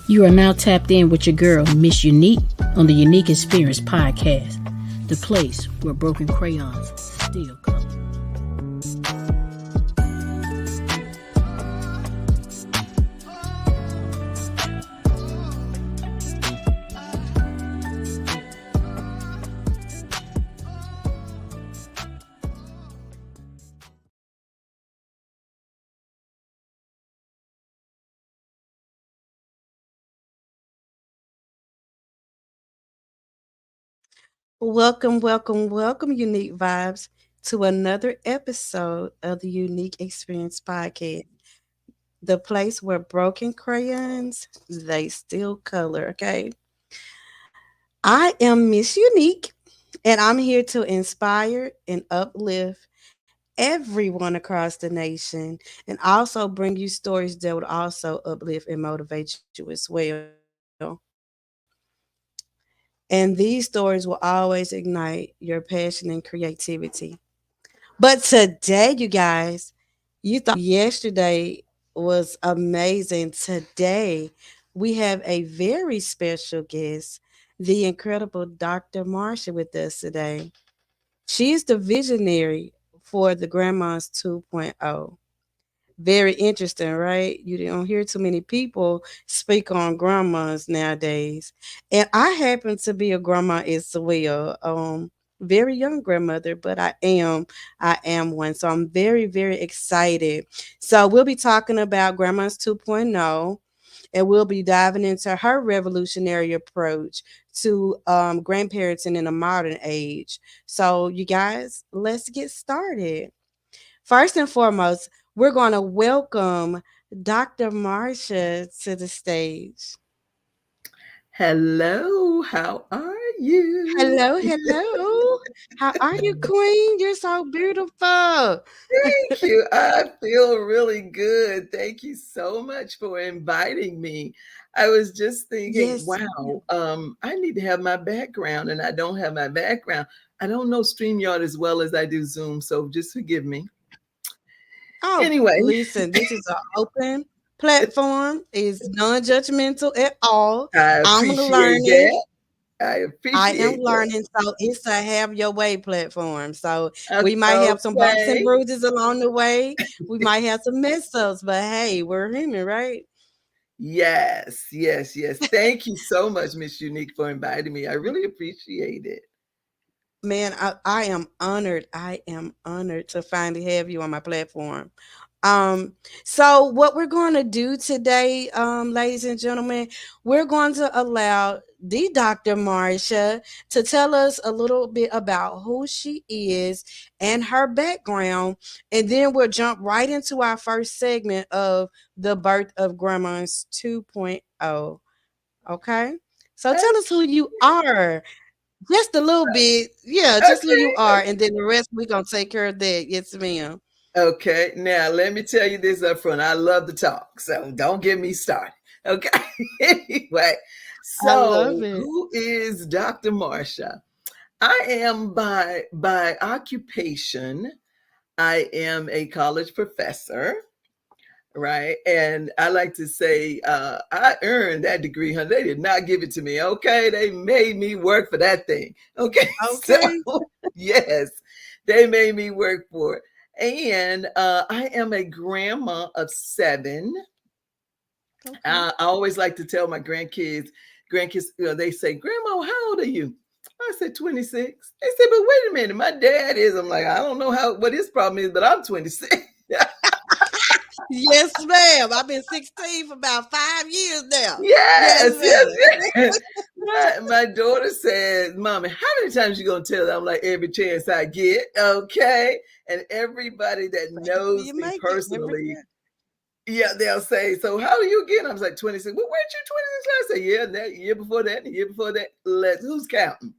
You are now tapped in with your girl, Miss Unique, on the Unique Experience Podcast, the place where broken crayons still color. Welcome, Unique Vibes, to another episode of the Unique Experience Podcast, the place where broken crayons they still color. Okay, I am Miss Unique, and I'm here to inspire and uplift everyone across the nation, and also bring you stories that would also uplift and motivate you as well. And these stories will always ignite your passion and creativity. But today, you guys, you thought yesterday was amazing. Today, we have a very special guest, the incredible Dr. Marsha, with us today. She is the visionary for the Grandmas 2.0. Very interesting, right? You don't hear too many people speak on grandmas nowadays. And I happen to be a grandma as well. Very young grandmother, but I am one. So I'm very, very excited. So we'll be talking about Grandmas 2.0, and we'll be diving into her revolutionary approach to grandparenting in a modern age. So you guys, let's get started. First and foremost, we're going to welcome Dr. Marsha to the stage. Hello, how are you? Hello. How are you, Queen? You're so beautiful. Thank you. I feel really good. Thank you so much for inviting me. I was just thinking, Yes. wow, I need to have my background and I don't have my background. I don't know StreamYard as well as I do Zoom, so just forgive me. Oh, Anyway, listen, this is an open platform. It's non-judgmental at all. I I'm appreciate learning. that. I I am appreciate that. learning. So it's a have your way platform. So we might have some bumps and Okay. bruises along the way. We might have some mess ups, but hey, we're human, right? Yes, yes, yes. Thank you so much, Miss Unique, for inviting me. I really appreciate it. Man, I am honored. I am honored to finally have you on my platform. So what we're going to do today, ladies and gentlemen, we're going to allow the Dr. Marsha to tell us a little bit about who she is and her background, and then we'll jump right into our first segment of the birth of Grandmas 2.0. Okay? So tell us who you are. Just a little bit. Yeah, just who you Okay. are. And then the rest we're gonna take care of that. Yes, ma'am. Okay. Now, let me tell you this up front. I love to talk, so don't get me started. Okay. Anyway, I love so it. who is Dr. Marsha? I am by occupation. I am a college professor, right? And I like to say I earned that degree, honey. They did not give it to me. Okay, they made me work for that thing. Okay, so Okay. yes, they made me work for it. And I am a grandma of seven. Okay. I always like to tell my grandkids, they say, "Grandma, how old are you?" I said 26. They said, "But wait a minute, my dad is." I'm like, I don't know what his problem is, but I'm 26. Yes, ma'am. I've been 16 for about 5 years now. Yes, Yes, yes, ma'am. yes. My daughter said, "Mommy, how many times you gonna tell them?" I'm like, every chance I get, okay. And everybody that Fake it till knows you me make it every personally, time. yeah, they'll say, "So how are you again?" I was like, 26. Well, weren't you 26? I say, yeah, that year before that, the year before that. Who's counting?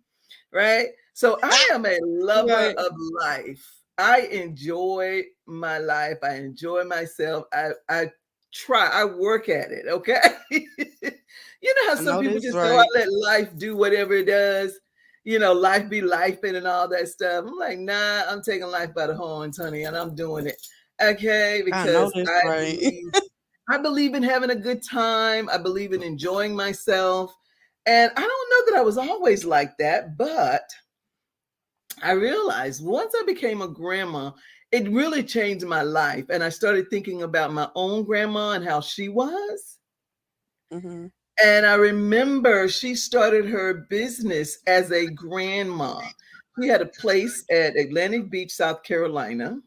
Right? So I am a lover Right. of life. I enjoy my life. I enjoy myself. I try. I work at it. Okay. You know how I some know people this just say, "Oh, I right. let life do whatever it does." Life be life and all that stuff. I'm like, nah, I'm taking life by the horns, honey, and I'm doing it. Okay, I know because that's I right. believe I believe in having a good time. I believe in enjoying myself. And I don't know that I was always like that, but I realized once I became a grandma, it really changed my life. And I started thinking about my own grandma and how she was. Hmm. And I remember she started her business as a grandma. She had a place at Atlantic Beach, South Carolina,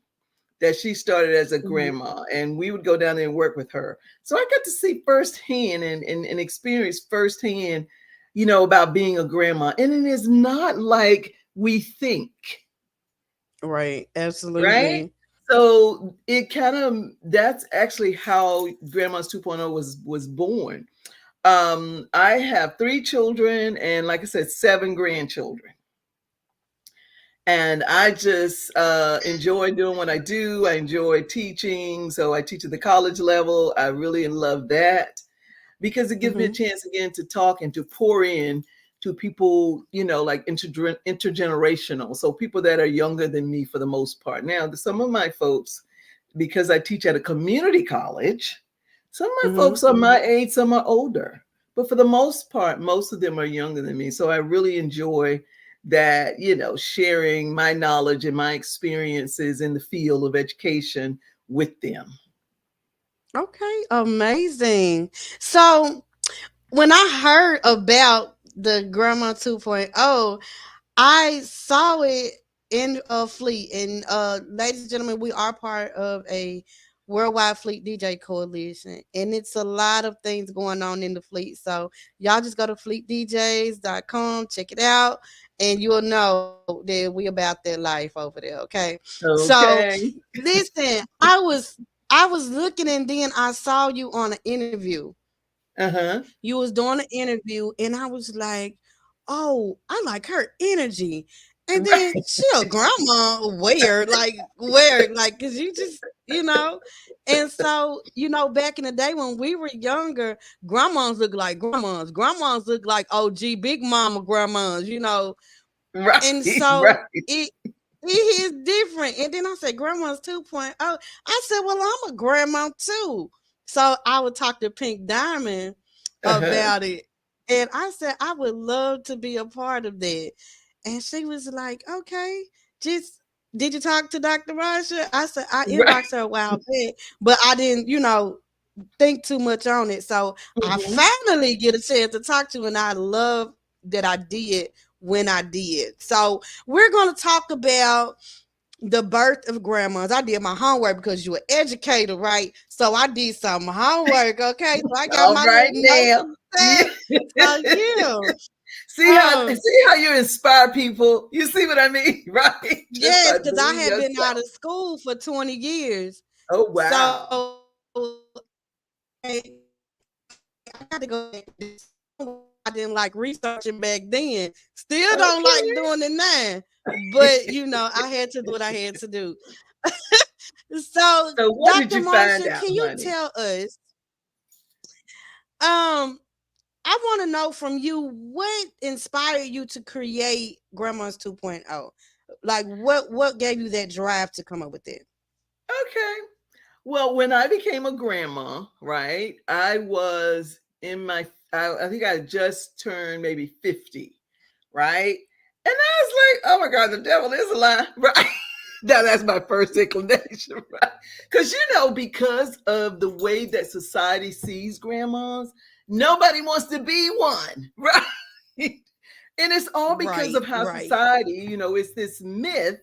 that she started as a Hmm. grandma, and we would go down there and work with her. So I got to see firsthand and experience firsthand, about being a grandma. And it is not like we think, Right. right? Absolutely. So it kind of that's actually how Grandmas 2.0 was born. I have 3 children and, like I said, 7 grandchildren. And I just enjoy doing what I do. I enjoy teaching. So I teach at the college level. I really love that because it gives me a Hmm. chance again to talk and to pour in to people, like intergenerational. So people that are younger than me for the most part. Now, some of my folks, because I teach at a community college, some of my Hmm. folks are my age, some are older. But for the most part, most of them are younger than me. So I really enjoy that, sharing my knowledge and my experiences in the field of education with them. Okay. Amazing. So when I heard about the Grandma 2.0, I saw it in a fleet. And ladies and gentlemen, we are part of a worldwide fleet DJ coalition. And it's a lot of things going on in the fleet. So y'all just go to fleetdjs.com, check it out, and you'll know that we about that life over there. Okay. So Okay. listen, I was looking and then I saw you on an interview. Uh-huh. You was doing an interview, and I was like, "Oh, I like her energy." And then she a grandma, where, like, cause you just, and so back in the day when we were younger, grandmas look like grandmas. Grandmas look like OG Big Mama grandmas, Right. and so Right. it is different. And then I said, Grandma's 2.0. I said, well, I'm a grandma too. So I would talk to Pink Diamond Uh-huh. about it. And I said, I would love to be a part of that. And she was like, okay, just did you talk to Dr. Marsha? I said, I Right. inboxed her a while back, but I didn't, think too much on it. So I Mhm. finally get a chance to talk to her, and I love that I did when I did. So we're going to talk about the birth of grandmas. I did my homework because you're an educator, right? So I did some homework, okay? So I got All my right little notes now. and Yeah. stuff. So yeah. See how Um, you inspire people. You see what I mean, right? Just yes, by because I doing had been out yourself. of school for 20 years. Oh wow. So I got to go back to this. I didn't like researching back then. Still don't like Okay. doing it now. But I had to do what I had to do. So, So what did Dr. you find Marsha, out, can you honey? tell us? Um, I want to know from you what inspired you to create Grandma's 2.0. Like what gave you that drive to come up with it? Okay. Well, when I became a grandma, right, I was in I think I just turned maybe 50, right? And I was like, oh my God, the devil is a lie, right? That's my first inclination, right? Because, because of the way that society sees grandmas, nobody wants to be one, right? And it's all because Right, of how right. society, it's this myth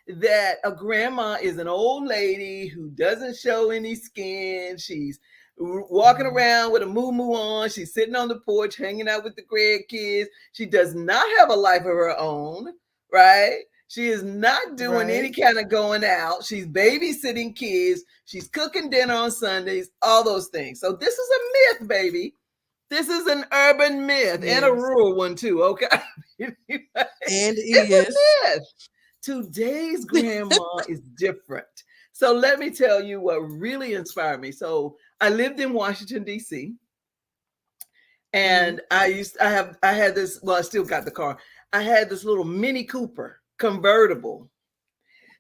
that a grandma is an old lady who doesn't show any skin. She's walking around with a moo on. She's sitting on the porch, hanging out with the grandkids. She does not have a life of her own, right? She is not doing any Right. kind of going out. She's babysitting kids. She's cooking dinner on Sundays, all those things. So this is a myth, baby. This is an urban myth and a Yes. rural one too, okay? It's And is. a myth. Today's grandma is different. So let me tell you what really inspired me. So I lived in Washington, D.C. Hmm. and I had this, well, I still got the car. I had this little Mini Cooper convertible.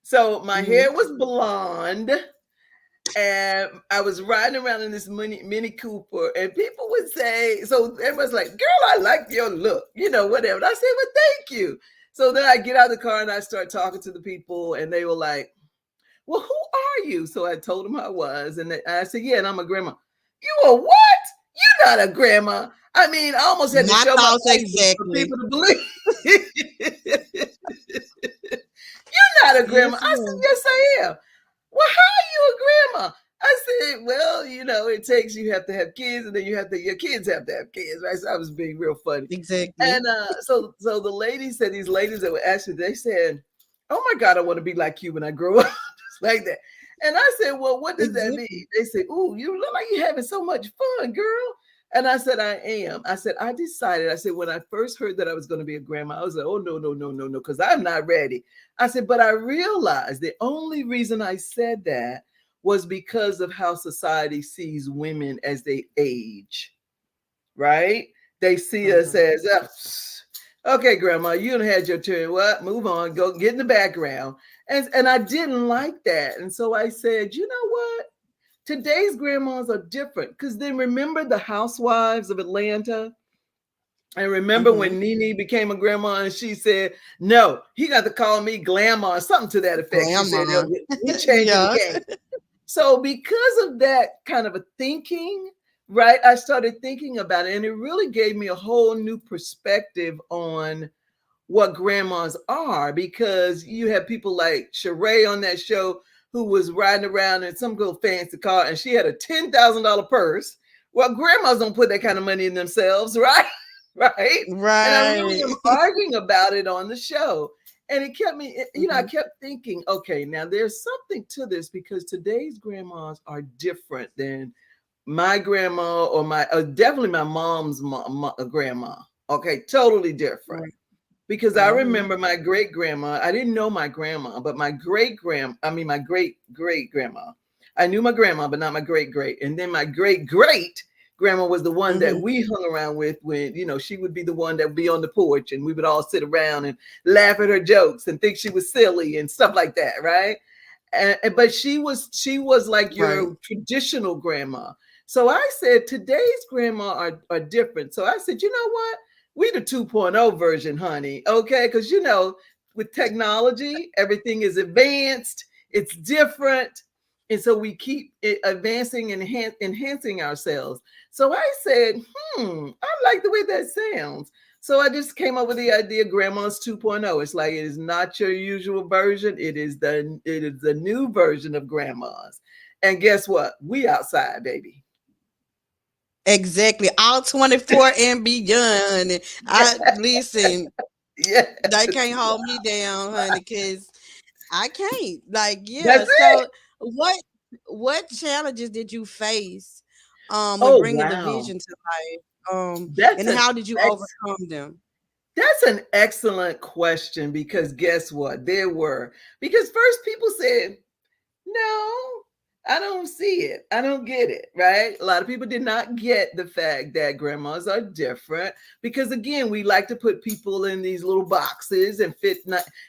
So my Hmm. hair was blonde. And I was riding around in this Mini Cooper, and people would say, so everyone's like, girl, I like your look, whatever. And I said, well, thank you. So then I get out of the car and I start talking to the people, and they were like, well, who are you? So I told them who I was, and I said, yeah, and I'm a grandma. You a what? You're not a grandma. I mean, I almost had to My show my thoughts face for exactly. people to believe. You're not a grandma. Yes, I said, ma'am. yes, I am. Well, how are you a grandma? I said, well, it takes, you have to have kids, and then your kids have to have kids, right? So I was being real funny. Exactly. And so the ladies said, these ladies that were asking, they said, oh my God, I want to be like you when I grow up, just like that. And I said, well, what does that mean? Exactly. They said, ooh, you look like you're having so much fun, girl. And I said, I am. I said, I decided, I said, when I first heard that I was going to be a grandma, I was like, oh, no, no, no, no, no, because I'm not ready. I said, but I realized the only reason I said that was because of how society sees women as they age, right? They see us Mhm. as, okay, grandma, you done had your turn. What? Move on. Go get in the background. And I didn't like that. And so I said, you know what? Today's grandmas are different, because then remember the housewives of Atlanta? And remember Mhm. when Nene became a grandma and she said, no, he got to call me grandma, or something to that effect. She said, Grandma. we changing the Yeah. game. So because of that kind of a thinking, right, I started thinking about it, and it really gave me a whole new perspective on what grandmas are, because you have people like Sheree on that show who was riding around in some little fancy car, and she had a $10,000 purse. Well, grandmas don't put that kind of money in themselves, right? Right. And I remember Right. them arguing about it on the show. And it kept me, I Mhm. kept thinking, okay, now there's something to this, because today's grandmas are different than my grandma, or definitely my mom's grandma. Okay, totally different, Right. because I Mhm. remember my great grandma. I didn't know my grandma, but my my great great grandma. I knew my grandma, but not my great great. And then my great great grandma was the one that Mhm. we hung around with when, she would be the one that would be on the porch, and we would all sit around and laugh at her jokes and think she was silly and stuff like that, right? But she was like Right. your traditional grandma. So I said today's grandma are different. So I said, you know what? We the 2.0 version, honey. Okay, because with technology, everything is advanced, it's different. And so we keep it advancing and enhancing ourselves. So I said, I like the way that sounds. So I just came up with the idea Grandma's 2.0. It's like, it is not your usual version. It is the new version of Grandma's. And guess what? We outside, baby. Exactly. All 24 and beyond. I listen, Yeah, they can't hold me down, honey, because I can't. Like, that's yeah. it. So what challenges did you face with Oh, bringing the wow. vision to life? That's And an how did you ex overcome them? That's an excellent question, because guess what? Because first people said, no, I don't see it. I don't get it, right? A lot of people did not get the fact that grandmas are different, because again, we like to put people in these little boxes and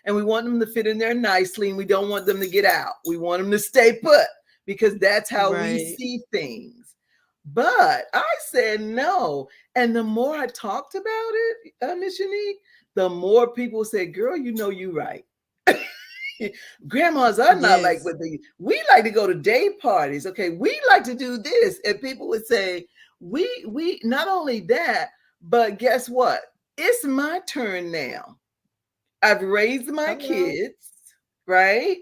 and we want them to fit in there nicely, and we don't want them to get out. We want them to stay put, because that's how we Right. see things. But I said no. And the more I talked about it, Miss Unique, the more people said, girl, you right. Grandmas are not like Yes. what we like to go to day parties. Okay, we like to do this. And people would say, we not only that, but guess what? It's my turn now. I've raised my Hello. kids, right?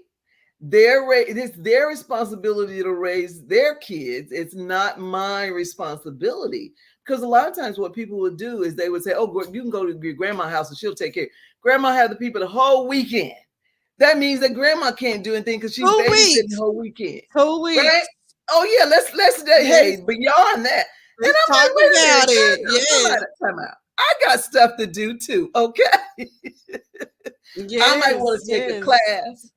It's their responsibility to raise their kids. It's not my responsibility. Because a lot of times what people would do is they would say, oh, you can go to your grandma's house and she'll take care. Grandma had the people the whole weekend. That means that grandma can't do anything because she's 2 weeks. babysitting the whole weekend, 2 weeks. right? Oh yeah, let's Yes. hey, beyond that. And Let's I'm talk like, wait a minute, about it. time Yes. out, time out. I got stuff to do too. Okay, I might Yes. want to take a Yes. class,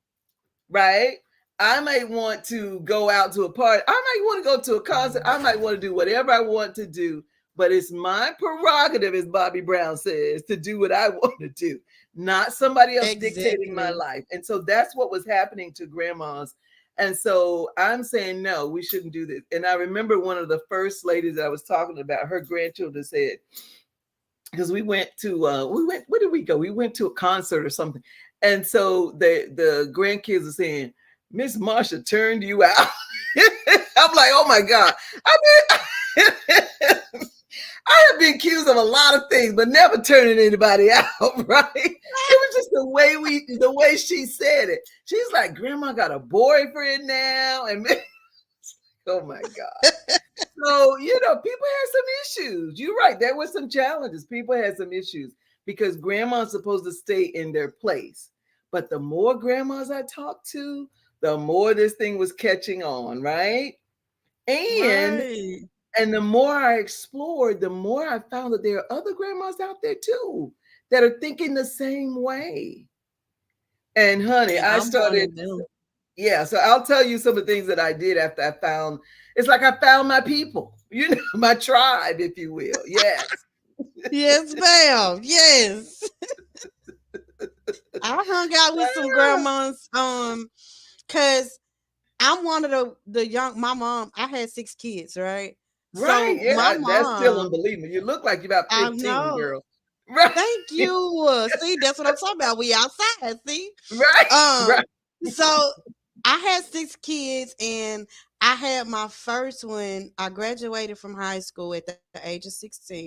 right? I might want to go out to a party. I might want to go to a concert. I might want to do whatever I want to do. But it's my prerogative, as Bobby Brown says, to do what I want to do, not somebody else dictating my Exactly. life. And so that's what was happening to grandmas And so I'm saying, no, we shouldn't do this. And I remember one of the first ladies that I was talking about, her grandchildren said, because we went where did we go? We went to a concert or something. And so the grandkids are saying, Miss Marsha turned you out. I'm like, oh my God. I mean, I have been accused of a lot of things, but never turning anybody out, right? It was just the way she said it. She's like, Grandma got a boyfriend now, and oh my God. So, people had some issues. You're right. There were some challenges. People had some issues because grandma's supposed to stay in their place. But the more grandmas I talked to, the more this thing was catching on, right? And Right. and the more I explored, the more I found that there are other grandmas out there too that are thinking the same way. And honey, And I I'm one started, of them. yeah, so I'll tell you some of the things that I did after I found, it's like I found my people, my tribe, if you will. Yes. Yes, ma'am. Yes. I hung out with some grandmas, cause I'm one of the young. My mom, I had 6 kids, right? Right. So my Yeah. That's still mom, unbelievable. You look like you're about I 15, know. girl. Right. Thank you. See, that's what I'm talking about. We outside. See, Right. um, Right. so I had 6 kids, and I had my first one. I graduated from high school at the age of 16.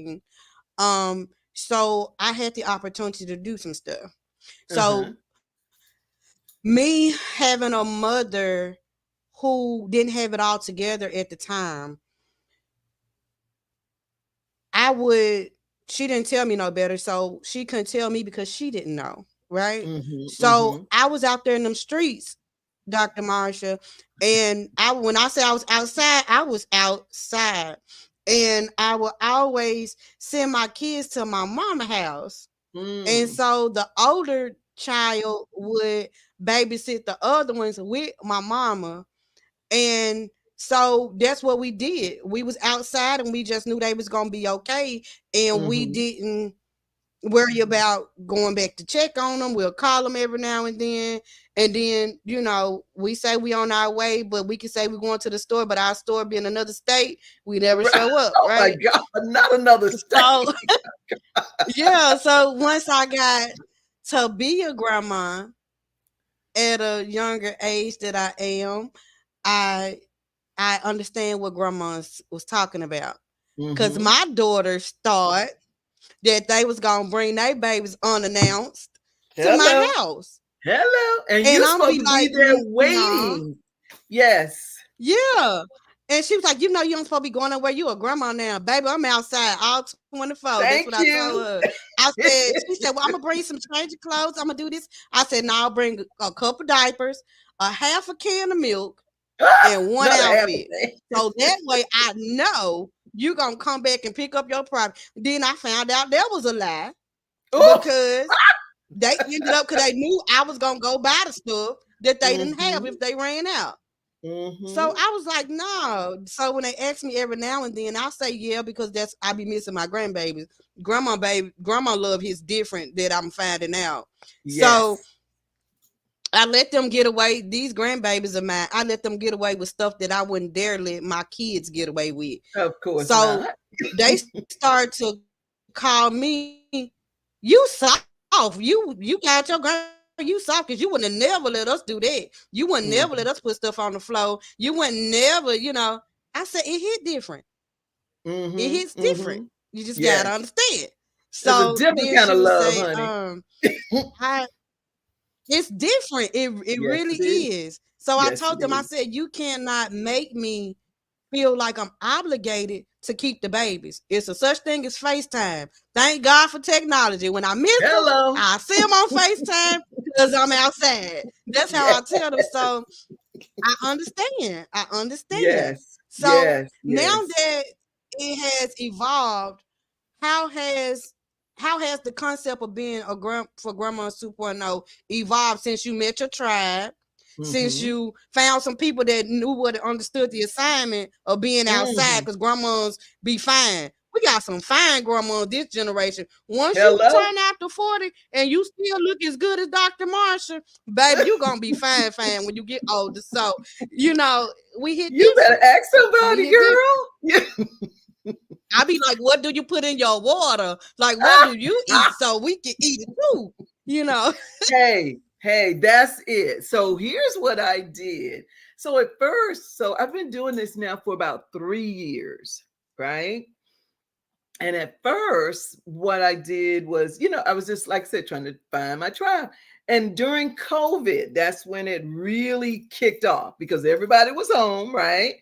So I had the opportunity to do some stuff. Uh-huh. So me having a mother who didn't have it all together at the time, I would she didn't tell me no better, so she couldn't tell me because she didn't know, right? Mm-hmm. So Mm-hmm. I was out there in them streets, Dr. Marsha, and I when I say I was outside, I was outside. And I would always send my kids to my mama house. And Mm. so the older child would babysit the other ones with my mama. And so that's what we did. We was outside and we just knew they was gonna be okay. And we Mm-hmm. didn't worry about going back to check on them. We'll call them every now and then. And then, we say we on our way, but we can say we're going to the store, but our store be in another state. We never Right. show up, Oh my right? God. Not another So state. yeah, so once I got to be a grandma at a younger age that I am, I I understand what grandmas was talking about. Cause Mm-hmm. my daughters thought that they was gonna bring their babies unannounced to my Hello. house. Hello. And And you're I'm supposed be to like, be there nah. waiting. Yes. Yeah. And she was like, you don't supposed to be going nowhere. You a grandma now. Baby, I'm outside all 24. That's what I Thank told you. her. She said, well, I'm gonna bring some change of clothes. I'm gonna do this. I said, no, I'll bring a couple diapers, a half a can of milk, and one Not a half outfit. a thing. So that way I know you gonna come back and pick up your property. Then I found out that was a lie Oh. because they ended up because they knew I was gonna go buy the stuff that they didn't have if Mm-hmm. they ran out. So Mm-hmm. I was like, no. So when they ask me every now and then, I'll say yeah because I be missing my grandbabies. Grandma love his different that I'm finding out. So Yes. I let them get away. These grandbabies of mine, I let them get away with stuff that I wouldn't dare let my kids get away with. Of course So not. they start to call me, you soft. You got your grandma, you soft because you wouldn't have never let us do that. You wouldn't never let us put stuff on the floor. You wouldn't never. I said it hit different. It hits Mm-hmm. different. Mm-hmm. You just gotta Yes. understand. It's a So then different she kind of would love, say, honey. I it's different. It Yes, really it is. is. So I Yes, it told them, I is. said, you cannot make me feel like I'm obligated to keep the babies. It's a such thing as FaceTime. Thank God for technology. When I miss them, Hello. I see them on FaceTime because I'm outside. That's how I Yes. tell them. So I understand. I understand. Yes. So Yes. now Yes. that it has evolved, how has how has the concept of being a for Grandma 2.0 evolved since you met your tribe, since Mm-hmm. you found some people that knew what understood the assignment of being outside Mm-hmm. because grandmas be fine. We we got some fine grandma this generation. Once you Hello. turn after 40 and you still look as good as Dr. Marsha, baby, you gonna be fine, fine when you get older. So, you know, we hit You better different. ask We somebody, hit different. girl. Yeah. I be like, what do you put in your water? Like, what do you eat so we can eat it too? You know. Hey, that's it. So here's what I did. So at first, so I've been doing this now for about 3 years, right? And at first, what I did was, I was just, like I said, trying to find my tribe. And during COVID, that's when it really kicked off because everybody was home, right?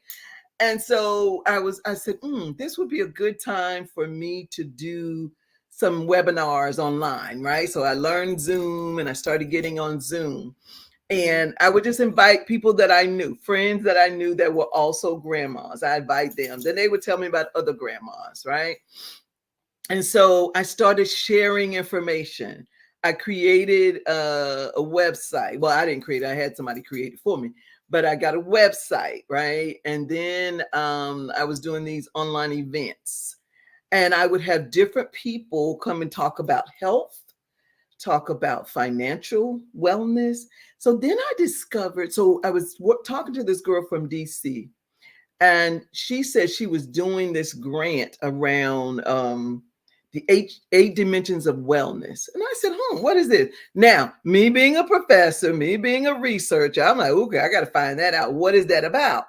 And so I said, this would be a good time for me to do some webinars online, right? So I learned Zoom and I started getting on Zoom. And I would just invite people that I knew, friends that I knew that were also grandmas. I invite them. Then they would tell me about other grandmas, right? And so I started sharing information. I created a website. Well, I didn't create it. I had somebody create it for me, but I got a website, right? And then I was doing these online events, and I would have different people come and talk about health, talk about financial wellness. So then I discovered, so I was talking to this girl from DC, and she said she was doing this grant around the eight dimensions of wellness. And I said, what is this? Now, me being a professor, me being a researcher, I'm like, okay, I got to find that out. What is that about?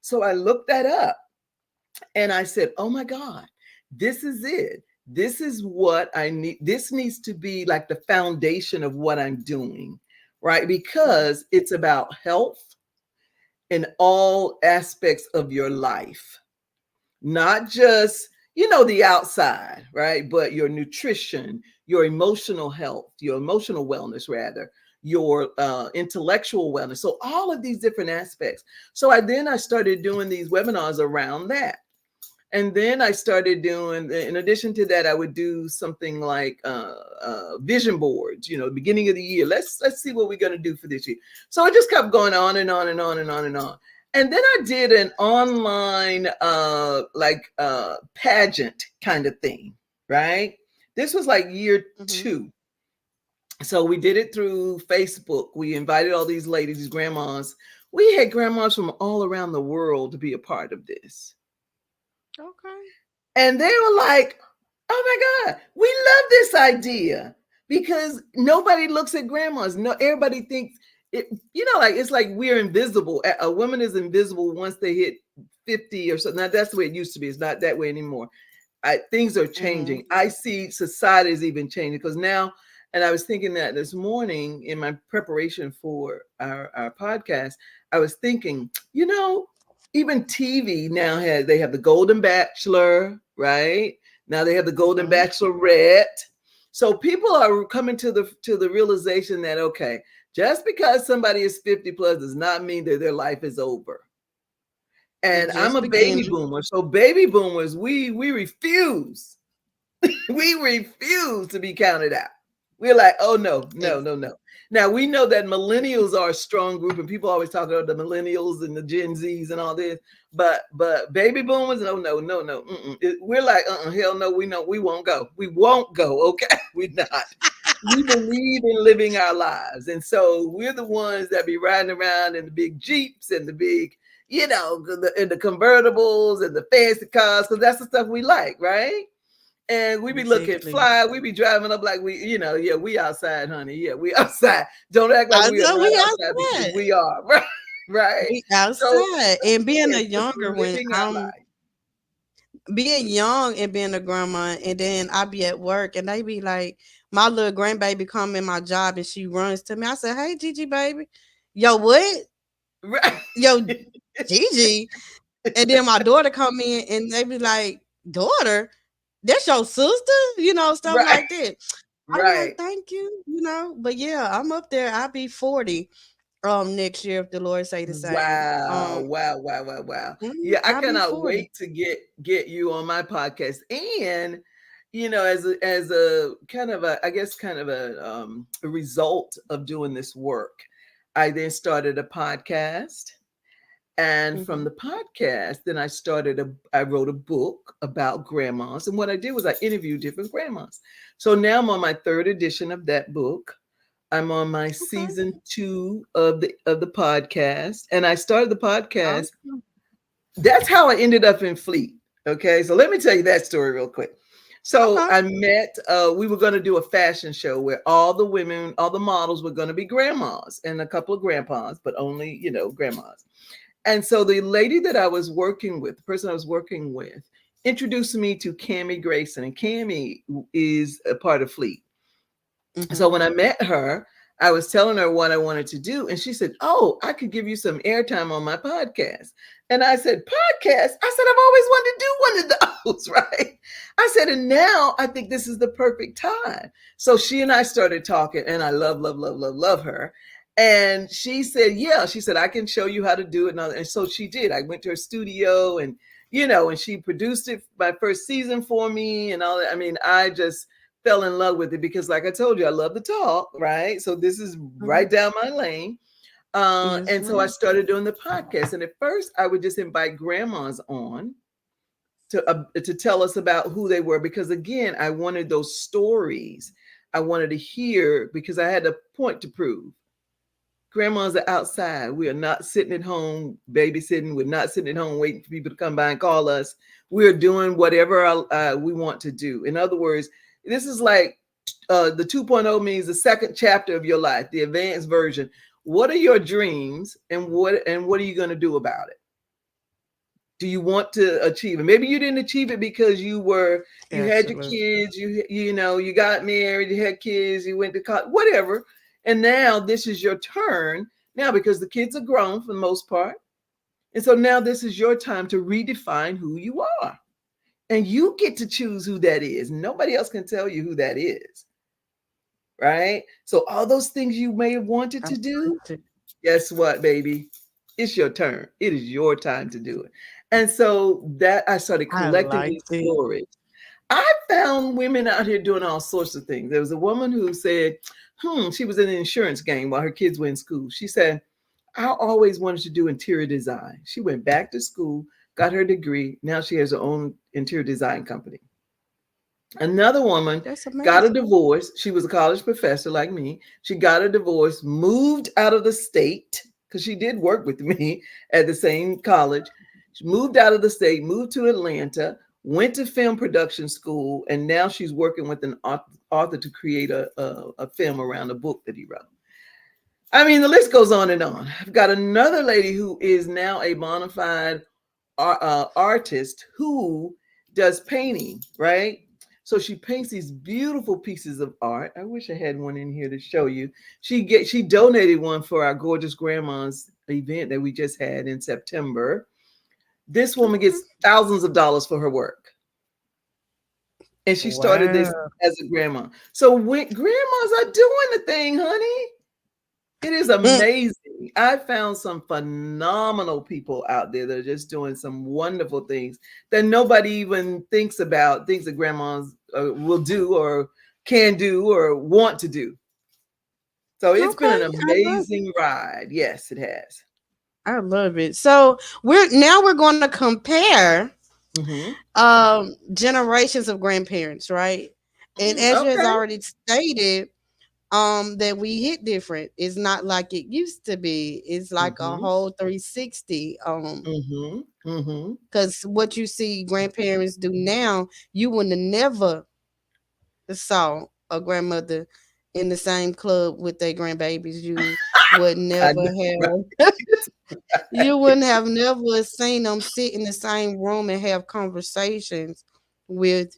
So I looked that up and I said, oh my God, this is it. This is what I need. This needs to be like the foundation of what I'm doing, right? Because it's about health in all aspects of your life, not just, the outside, right? But your nutrition, your emotional health, your emotional wellness, rather, your intellectual wellness. So all of these different aspects. So I started doing these webinars around that. And then I started doing, in addition to that, I would do something like vision boards, beginning of the year. Let's see what we're going to do for this year. So it just kept going on and on and on and on and on. And then I did an online pageant kind of thing, right? This was like year 2. So we did it through Facebook. We invited all these ladies, these grandmas. We had grandmas from all around the world to be a part of this. Okay. And they were like, oh my God, we love this idea, because nobody looks at grandmas. No, everybody thinks it, it's like we're invisible. A woman is invisible once they hit 50 or something. Now, that's the way it used to be. It's not that way anymore. Things are changing. I see society is even changing because now, and I was thinking that this morning in my preparation for our podcast, I was thinking, even TV now they have the Golden Bachelor, right? Now they have the Golden Bachelorette. So people are coming to the realization that, okay, just because somebody is 50 plus does not mean that their life is over. And I'm a baby boomer. So baby boomers, we refuse. We refuse to be counted out. We're like, oh no. Now we know that millennials are a strong group, and people always talk about the millennials and the Gen Zs and all this. But baby boomers, no. We're like, hell no, we won't go. We won't go. Okay, we're not. We believe in living our lives, and so we're the ones that be riding around in the big Jeeps and the big, and the convertibles and the fancy cars, because that's the stuff we like, right? And we be looking fly. We be driving up like we outside, honey. Yeah, we outside. Don't act like I we are know not we outside, because outside. we are. Right. Right. We So outside. And being a it's just younger one, living our life. being young and being a grandma, and then I be at work and they be like, my little grandbaby come in my job and she runs to me. I said, hey Gigi baby. Yo, what? Right. Yo, Gigi. And then my daughter come in and they be like, daughter, that's your sister? Stuff Right. like that. I be like, Right. thank you. But yeah, I'm up there. I'll be 40 next year if the Lord say the same. Wow. Yeah, I I'll be cannot 40. wait to get you on my podcast. And as a kind of a, I guess, kind of a result of doing this work, I then started a podcast. And from Mhm. the podcast, then I wrote a book about grandmas. And what I did was I interviewed different grandmas. So now I'm on my third edition of that book. I'm on my Okay. season 2 of the podcast. And I started the podcast. Awesome. That's how I ended up in Fleet. Okay. So let me tell you that story real quick. So Okay. I met, we were going to do a fashion show where all the women, all the models were going to be grandmas and a couple of grandpas, but only, grandmas. And so the lady that I was working with, the person I was working with, introduced me to Cammie Grayson, and Cammie is a part of Fleet. So Mhm. when I met her, I was telling her what I wanted to do, and she said, "Oh, I could give you some airtime on my podcast." And I said, "Podcast?" I said, "I've always wanted to do one of those," right? I said, "And now I think this is the perfect time." So she and I started talking, and I love, love, love, love, love her. And she said, "Yeah," she said, "I can show you how to do it." And so she did. I went to her studio, and and she produced it my first season for me, and all that. I mean, I just fell in love with it because, like I told you, I love to talk, right? So this is Mhm. right down my lane. Yes, And so I ma'am. started doing the podcast. And at first, I would just invite grandmas on to tell us about who they were because, again, I wanted those stories. I wanted to hear because I had a point to prove. Grandmas are outside. We are not sitting at home babysitting. We're not sitting at home waiting for people to come by and call us. We're doing whatever we want to do. In other words, this is like the 2.0 means the second chapter of your life, the advanced version. What are your dreams, and what are you going to do about it? Do you want to achieve it? Maybe you didn't achieve it because you had your Absolutely. kids, you got married, you had kids, you went to college, whatever. And now this is your turn now because the kids are grown for the most part. And so now this is your time to redefine who you are. And you get to choose who that is. Nobody else can tell you who that is. Right? So all those things you may have wanted to do, Absolutely. guess what, baby? It's your turn. It is your time to do it. And so that I started I collecting like these it. stories. I found women out here doing all sorts of things. There was a woman who said, she was in the insurance game while her kids were in school. She said, "I always wanted to do interior design." She went back to school, got her degree. Now she has her own interior design company. Another woman That's got a amazing. divorce. She was a college professor like me. She got a divorce, moved out of the state because she did work with me at the same college. She moved out of the state, moved to Atlanta, went to film production school, and now she's working with an author to create a film around a book that he wrote. I mean, the list goes on and on. I've got another lady who is now a bona fide artist who does painting, right? So she paints these beautiful pieces of art. I wish I had one in here to show you. She donated one for our gorgeous grandma's event that we just had in September. This woman Okay. gets thousands of dollars for her work. And she started this Wow. as a grandma. So when grandmas are doing the thing, honey, it is Mm. amazing. I found some phenomenal people out there that are just doing some wonderful things that nobody even thinks about, things that grandmas will do or can do or want to do. So it's been Okay. an I love it. amazing ride. Yes, it has. I love it. So we're going to compare Hmm. generations of grandparents, right? And as you has Okay. already stated, that we hit different. It's not like it used to be. It's like a Hmm. whole 360. Hmm. Hmm. Because what you see grandparents do now, you would have never saw a grandmother in the same club with their grandbabies. You would I never know, right? have you wouldn't have never seen them sit in the same room and have conversations with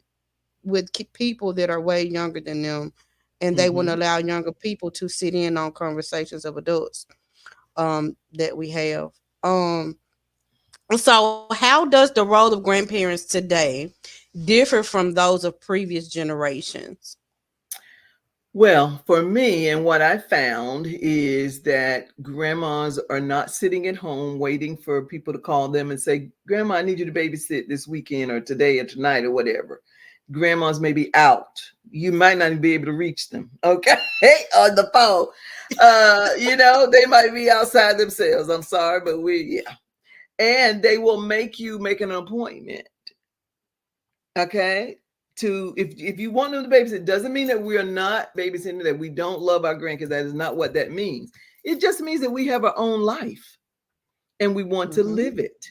people that are way younger than them, and they wouldn't Hmm. allow younger people to sit in on conversations of adults that we have. Um so how does the role of grandparents today differ from those of previous generations? Well, for me, and what I found is that grandmas are not sitting at home waiting for people to call them and say, "Grandma, I need you to babysit this weekend or today or tonight or whatever." Grandmas may be out. You might not be able to reach them, okay, on the phone. They might be outside themselves. I'm sorry, but yeah. And they will make you make an appointment. Okay. To if you want them to babysit, it doesn't mean that we are not babysitting, that we don't love our grandkids. That is not what that means. It just means that we have our own life and we want to Mm-hmm. live it.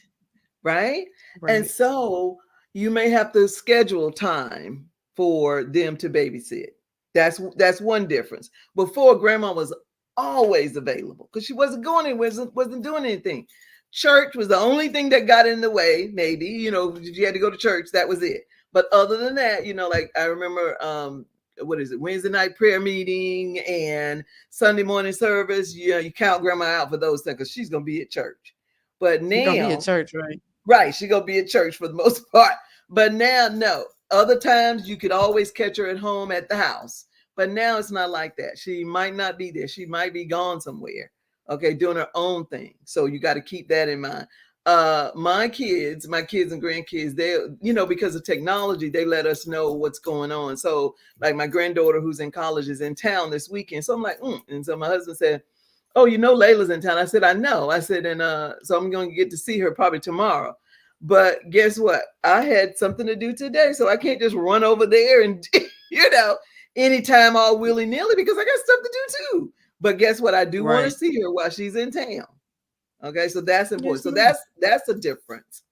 Right. And Right. so you may have to schedule time for them to babysit. That's one difference. Before, grandma was always available because she wasn't going anywhere, wasn't doing anything. Church was the only thing that got in the way. Maybe, if you had to go to church, that was it. But other than that, like I remember, what is it, Wednesday night prayer meeting and Sunday morning service. You count grandma out for those things because she's gonna be at church. But You're gonna be at now, church, right? right, she gonna be at church for the most part. But now, no. Other times you could always catch her at home at the house. But now it's not like that. She might not be there. She might be gone somewhere. Okay, doing her own thing. So you got to keep that in mind. My kids and grandkids, they, because of technology, they let us know what's going on. So like my granddaughter who's in college is in town this weekend. So I'm like, And so my husband said, oh, Layla's in town. I said, I know. I said, and so I'm going to get to see her probably tomorrow. But guess what? I had something to do today, so I can't just run over there and, anytime all willy nilly because I got stuff to do too. But guess what? I do want to Right. see her while she's in town. Okay, so that's important. Yes, So ma'am. that's a difference.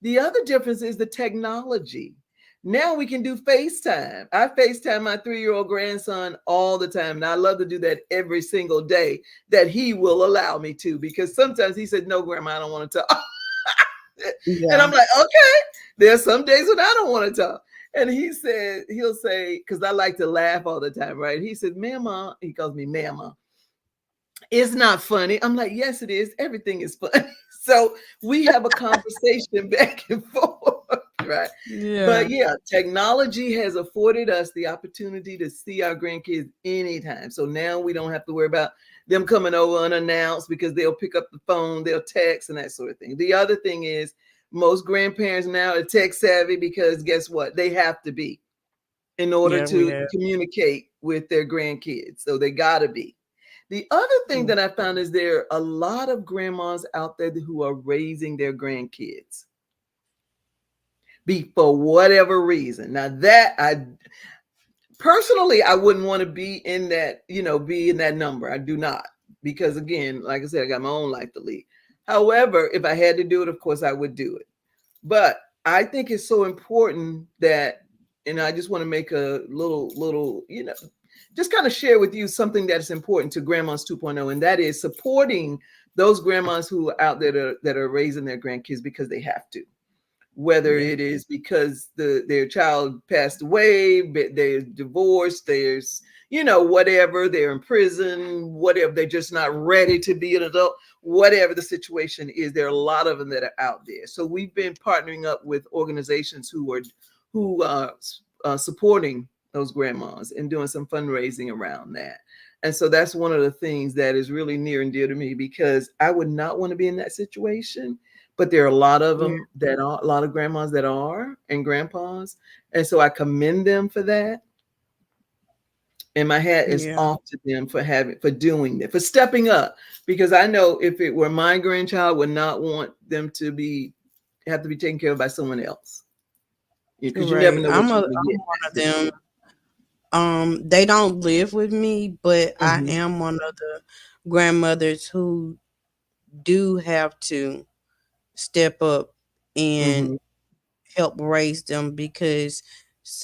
The other difference is the technology. Now we can do FaceTime. I FaceTime my 3-year-old grandson all the time. And I love to do that every single day that he will allow me to, because sometimes he said, no, grandma, I don't want to talk. And Yeah. I'm like, okay, there's some days when I don't want to talk. And he'll say, because I like to laugh all the time, right? He said, Mama, he calls me Mama. It's not funny. I'm like, yes, it is. Everything is funny. So we have a conversation back and forth, right? Yeah. But yeah, technology has afforded us the opportunity to see our grandkids anytime. So now we don't have to worry about them coming over unannounced because they'll pick up the phone, they'll text and that sort of thing. The other thing is most grandparents now are tech savvy because guess what? They have to be in order Yeah, we to have. communicate with their grandkids. So they got to be. The other thing Mm. that I found is there are a lot of grandmas out there who are raising their grandkids for whatever reason. Now that I personally, I wouldn't want to be in that, be in that number. I do not, because again, like I said, I got my own life to lead. However, if I had to do it, of course I would do it. But I think it's so important that, and I just want to make a little, just kind of share with you something that's important to Grandmas 2.0, and that is supporting those grandmas who are out there that are raising their grandkids because they have to, whether Yeah. it is because their child passed away, they're divorced, there's whatever, they're in prison, whatever, they're just not ready to be an adult, whatever the situation is. There are a lot of them that are out there. So we've been partnering up with organizations who are supporting those grandmas and doing some fundraising around that. And so that's one of the things that is really near and dear to me, because I would not want to be in that situation. But there are a lot of Yeah. them that are, a lot of grandmas that are, and grandpas. And so I commend them for that. And my hat is Yeah. off to them for doing that, for stepping up. Because I know if it were my grandchild, I would not want them to have to be taken care of by someone else. Because you never Right. know what I'm you're going to I'm get in one that of them. situation. They don't live with me, but I Mm-hmm. am one of the grandmothers who do have to step up and Mm-hmm. help raise them, because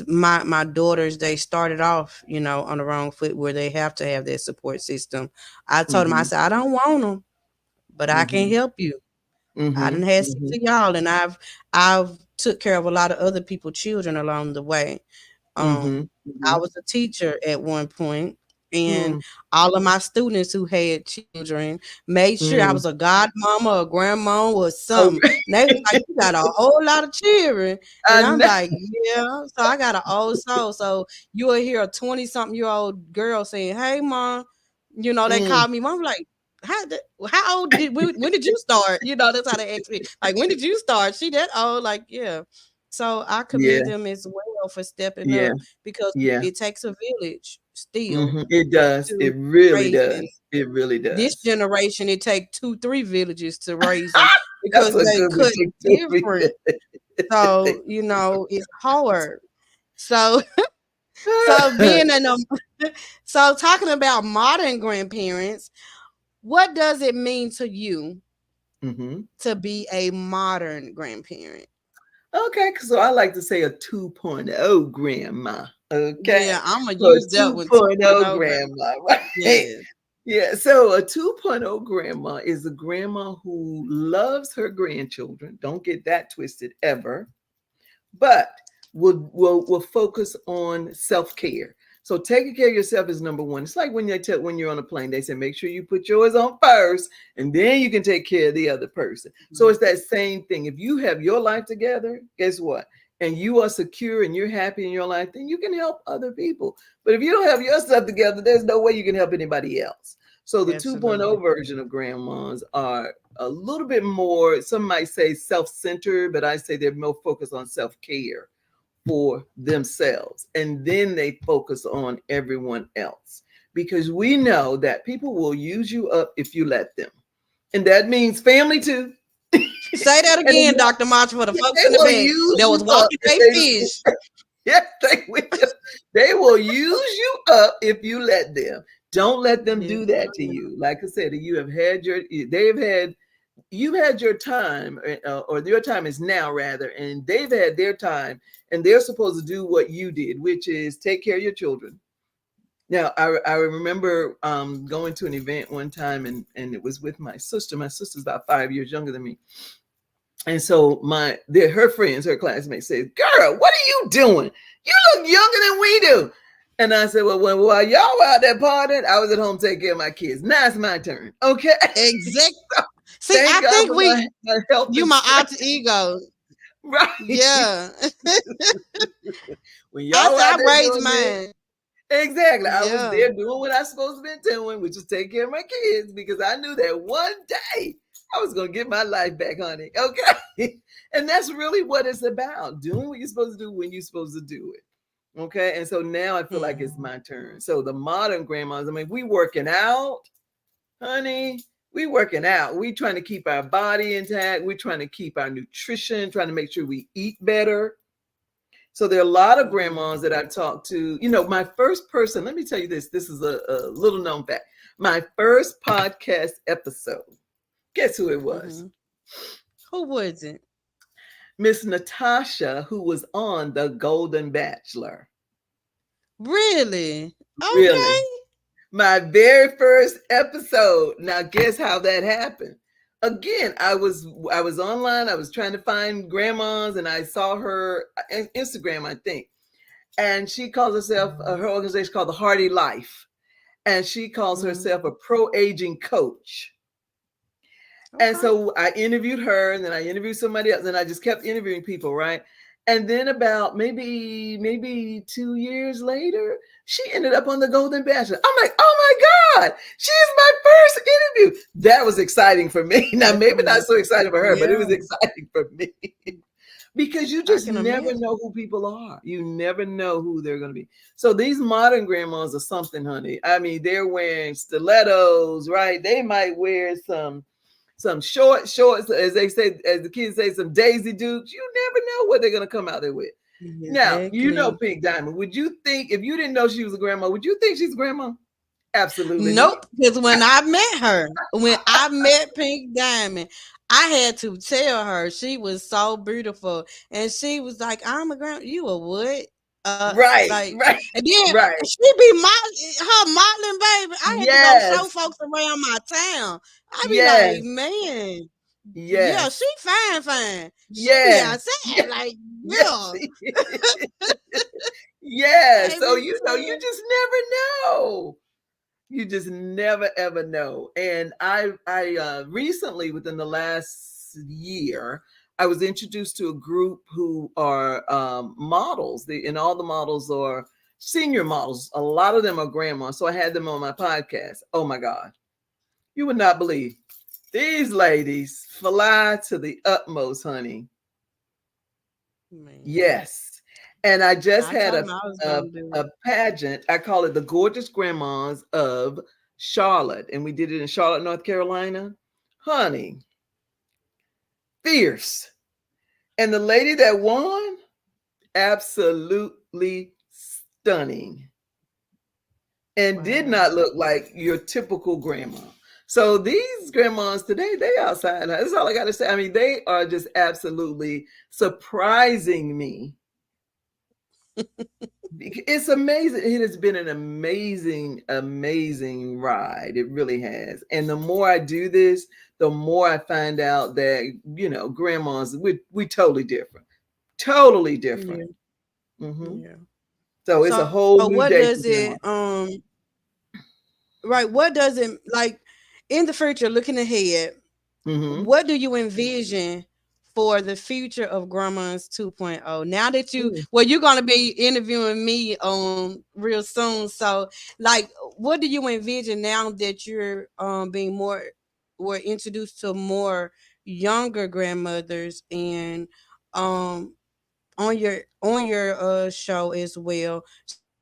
my daughters, they started off, on the wrong foot, where they have to have that support system. I told them, I Mm-hmm. said, I don't want them, but I can Mm-hmm. help you. I done Mm-hmm. had six Mm-hmm. of y'all, and I've took care of a lot of other people's children along the way. Um, Mm-hmm. I Mm-hmm. was a teacher at one point, and Mm-hmm. all of my students who had children made sure I Mm-hmm. was a godmama, a grandma, or Oh, something. And they was like, "You got a whole lot of children," I and I'm know. like, "Yeah." So I got an old soul. So you will hear a 20-something-year-old girl saying, "Hey, mom," they Mm. call me mom. Like, how old when did you start? That's how they ask me. Like, when did you start? She that old? Like, yeah. So I commend Yeah. them as well for stepping Yeah. up, because Yeah. it takes a village still Mm-hmm. It does. to It really raise. And does. It really this does. generation, it take 2, 3 villages to raise them. That's because a they good one. cut Take two of me. different. So, it's hard. So so being an so talking about modern grandparents, what does it mean to you Hmm. to be a modern grandparent? Okay, so I like to say a 2.0 grandma. Yeah, Okay, I'm gonna so a use that one 2.0 2.0, baby. grandma, right? Yes. Yeah, so a 2.0 grandma is a grandma who loves her grandchildren. Don't get that twisted ever, but will focus on self-care. So taking care of yourself is number one. It's like when when you're on a plane, they say make sure you put yours on first, and then you can take care of the other person. So Mhm. it's that same thing. If you have your life together, guess what? And you are secure and you're happy in your life, then you can help other people. But if you don't have your stuff together, there's no way you can help anybody else. So the 2.0 Absolutely. version of grandmas are a little bit more, some might say self-centered, but I say they're more focused on self-care for themselves. And then they focus on everyone else. Because we know that people will use you up if you let them. And that means family too. Say that And again, Dr. March, for the folks they in the will back use that was you up walking if their they fish. yes, they will. They will use you up if you let them. Don't let them Yes, do that to ma'am. you. Like I said, they've had you've had your time, or your time is now rather, and they've had their time, and they're supposed to do what you did, which is take care of your children. Now, I remember going to an event one time, and it was with my sister. My sister's about 5 years younger than me, and so her friends, her classmates said, "Girl, what are you doing? You look younger than we do." And I said, "Well, while y'all were out there partying, I was at home taking care of my kids. Now it's my turn, okay?" Exact. See, I Thank God think for we my health you and my strength. alter ego. Right. Yeah. When I y'all said out I there raised doing this, mine. exactly. I was Yeah. there doing what I supposed to be doing, which is take care of my kids, because I knew that one day I was gonna get my life back, honey. Okay. And that's really what it's about. Doing what you're supposed to do when you're supposed to do it. Okay. And so now I feel like Hmm. it's my turn. So the modern grandmas, I mean, we working out, honey. We working out. We trying to keep our body intact. We trying to keep our nutrition, trying to make sure we eat better. So there are a lot of Hmm. grandmas that I've talked to. My first person, let me tell you this. This is a little known fact. My first podcast episode, guess who it was? Hmm. Who was it? Miss Natasha, who was on The Golden Bachelor. Really? Really? Okay. My very first episode. Now guess how that happened. Again, I was online. I was trying to find grandmas, and I saw her Instagram, I think, and she calls herself her organization called the Hardy Life, and she calls Hmm. herself a pro-aging coach. And Okay. so I interviewed her, and then I interviewed somebody else, and I just kept interviewing people, right? And then about maybe 2 years later, she ended up on the Golden Bachelor. I'm like, oh my God, she's my first interview. That was exciting for me. Now, That's maybe not so amazing. exciting for her, but it Yeah, was exciting for me. Because you I just can never imagine. know who people are. You never know who they're going to be. So these modern grandmas are something, honey. I mean, they're wearing stilettos, right? They might wear some shorts, as they say, as the kids say, some Daisy Dukes. You never know what they're going to come out there with. Now, Exactly. Pink Diamond. Would you think, if you didn't know she was a grandma, would you think she's a grandma? Absolutely not. Nope. Because when I met Pink Diamond, I had to tell her she was so beautiful, and she was like, "I'm a grand. You a what? Right, Like." right, And then right. she be her modeling baby. I had to go show Yes, folks around my town. I be like, yes, man, yeah, she yes, fine, fine. She be yes, outside, yes, like, yes. girl, Yes. So baby. you just never know. You just never ever know. And I recently, within the last year, I was introduced to a group who are models. And all the models are senior models. A lot of them are grandmas. So I had them on my podcast. Oh my God. You would not believe. These ladies fly to the utmost, honey. Man, Yes. And I just I had told him I was a, gonna do a it. pageant. I call it the Gorgeous Grandmas of Charlotte. And we did it in Charlotte, North Carolina. Honey, fierce. And the lady that won, absolutely stunning, and did Wow. not look like your typical grandma. So these grandmas today, they outside. That's all I got to say. I mean, they are just absolutely surprising me. It's amazing. It has been an amazing, amazing ride. It really has. And the more I do this, the more I find out that, grandmas, we totally different. Totally different. Yeah. Hmm. Yeah. So it's a So whole what new does day for it grandma. right, what does it like in the future looking ahead, Hmm. what do you envision for the future of Grandmas 2.0? Now that you're going to be interviewing me real soon. So like what do you envision now that you're being more were introduced to more younger grandmothers and um on your show as well.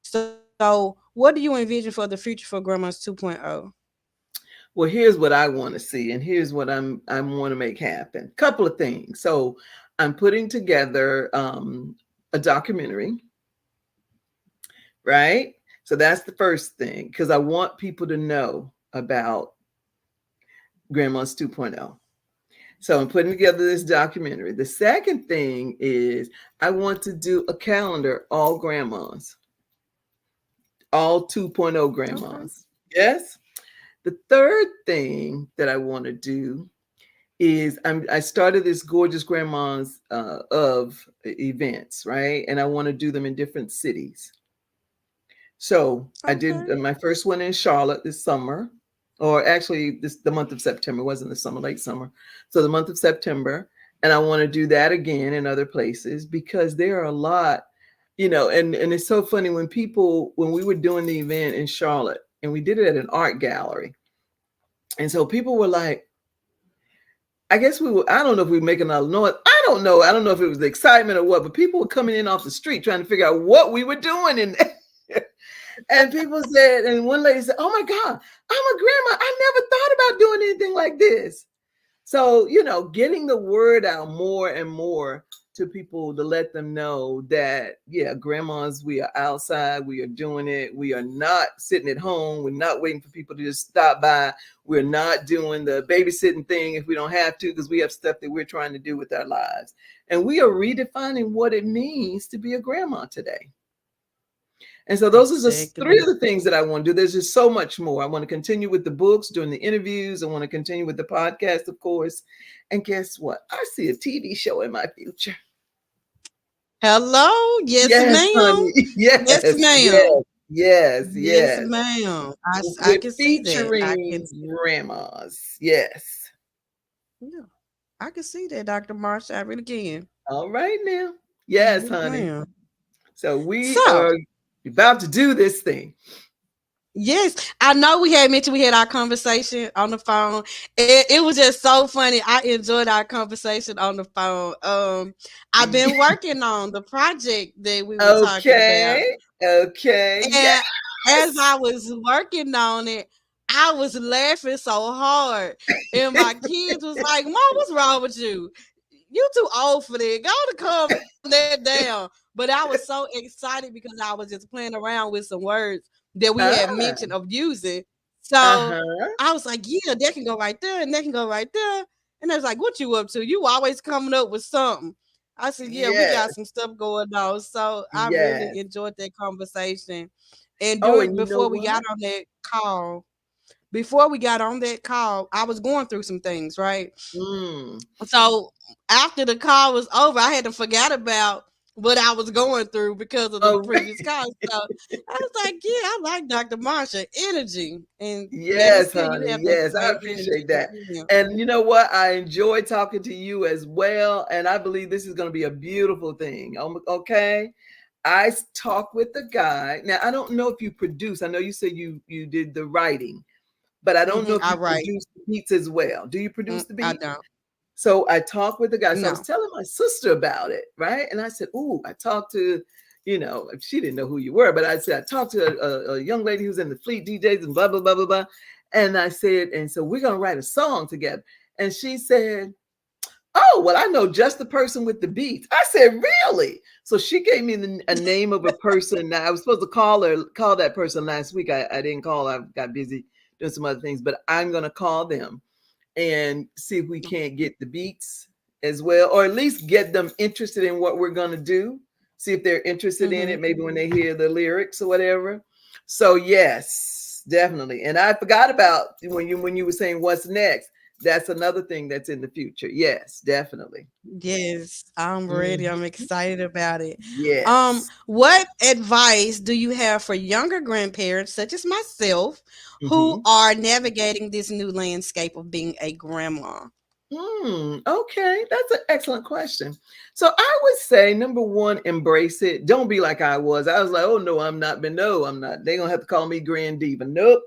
So what do you envision for the future for Grandmas 2.0? Well, here's what I want to see, and here's what I want to make happen. Couple of things. So I'm putting together a documentary, right? So that's the first thing because I want people to know about Grandmas 2.0. So I'm putting together this documentary. The second thing is I want to do a calendar, all grandmas, all 2.0 Okay. grandmas. Yes. The third thing that I want to do is I started this gorgeous grandmas of events, right? And I want to do them in different cities. So I did Okay. my first one in Charlotte this summer, or actually this the month of September. It wasn't the summer, late summer. So the month of September, and I want to do that again in other places because there are a lot, and it's so funny when we were doing the event in Charlotte and we did it at an art gallery, and so people were like, I guess we were, I don't know if we were making a noise. I don't know. I don't know if it was the excitement or what, but people were coming in off the street trying to figure out what we were doing in there. And people said, and one lady said, "Oh my God, I'm a grandma. I never thought about doing anything like this." So, getting the word out more and more to people to let them know that, yeah, grandmas, we are outside, we are doing it. We are not sitting at home. We're not waiting for people to just stop by. We're not doing the babysitting thing if we don't have to, because we have stuff that we're trying to do with our lives. And we are redefining what it means to be a grandma today. And so those are just three Exactly. of the things that I want to do. There's just so much more. I want to continue with the books, doing the interviews. I want to continue with the podcast, of course. And guess what? I see a TV show in my future. Hello? Yes, Yes, ma'am. honey. Yes, Yes, ma'am. yes, yes, Yes, yes. ma'am. I With can see that. I can featuring see. grandmas. Yes. Yeah, I can see that, Dr. Marsha. I really can. All right now. Yes, Yes, honey. ma'am. So we So, are about to do this thing. yes, I know we had mentioned we had our conversation on the phone. It was just so funny. I enjoyed our conversation on the phone. I've been working on the project that we were talking about. Okay. Okay. And as Yes. I was working on it, I was laughing so hard. And my kids was like, Mom, what's wrong with you? You too old for that. Go to calm that down. But I was so excited because I was just playing around with some words that we had mentioned Ah. of using. So Uh-huh. I was like, yeah, that can go right there and that can go right there. And I was like, what you up to? You always coming up with something. I said, yeah, we got Yes. some stuff going on. So I really Yes. enjoyed that conversation. And Oh, and you know before we what? got on that call, I was going through some things, right? Mm. So after the call was over, I had to forget about what I was going through because of the Oh, previous call. So I was like, yeah, I like Dr. Marsha energy. And that is yes, true. You honey. have that Yes, I same energy appreciate as that. well. And you know what? I enjoy talking to you as well. And I believe this is going to be a beautiful thing. Okay. Talk with the guy. Now, I don't know if you produce. I know you said you did the writing, but I don't know if I you write. produce the beats as well. Do you produce the I beats? don't. So I talked with the guy. So I was No. telling my sister about it, right? And I said, "Ooh, I talked to, she didn't know who you were, but I said I talked to a young lady who's in the Fleet DJs and blah blah blah blah blah." And I said, and so we're gonna write a song together. And she said, Oh, well, I know just the person with the beats. I said, really? So she gave me a name of a person. Now, I was supposed to call that person last week. I didn't call. I got busy doing some other things, but I'm going to call them and see if we can't get the beats as well, or at least get them interested in what we're going to do. See if they're interested in Mm-hmm. it, maybe when they hear the lyrics or whatever. So yes, definitely. And I forgot about when you were saying what's next. That's another thing that's in the future. Yes, definitely. Yes, I'm ready. I'm Mhm. excited about it. Yes. What advice do you have for younger grandparents, such as myself, who Hmm. are navigating this new landscape of being a grandma? Okay, that's an excellent question. So I would say number one, embrace it. Don't be like I was. I was like, oh no, I'm not. But no, I'm not. They're gonna have to call me Grand Diva. Nope.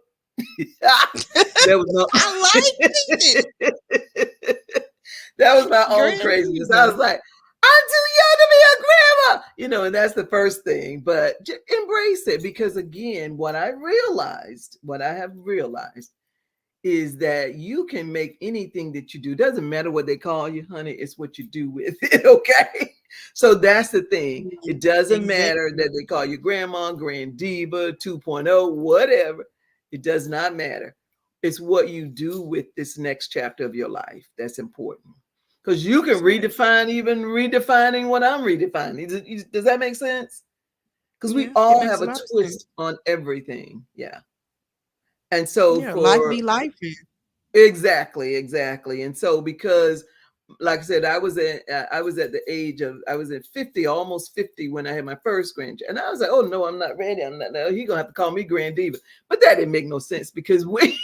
That was no. I like it, That was my own Grand craziness. I was Diva. like, I'm too young to be a grandma, and that's the first thing. But embrace it because again, what I have realized is that you can make anything that you do. Doesn't matter what they call you, honey. It's what you do with it. Okay. So that's the thing. Mm, It doesn't matter exactly. that they call you grandma, grand diva, 2.0, whatever. It does not matter. It's what you do with this next chapter of your life that's important. Because you can That's right. redefine, even redefining what I'm redefining. Does that make sense? Because we Yeah, it all makes have a a lot of sense. twist on everything. Yeah. And so Yeah, life for be life. exactly, exactly. And so because like I said, I was at the age of I was at 50, almost 50 when I had my first grandchild. And I was like, oh no, I'm not ready. I'm not no, he gonna have to call me Grand Diva. But that didn't make no sense because we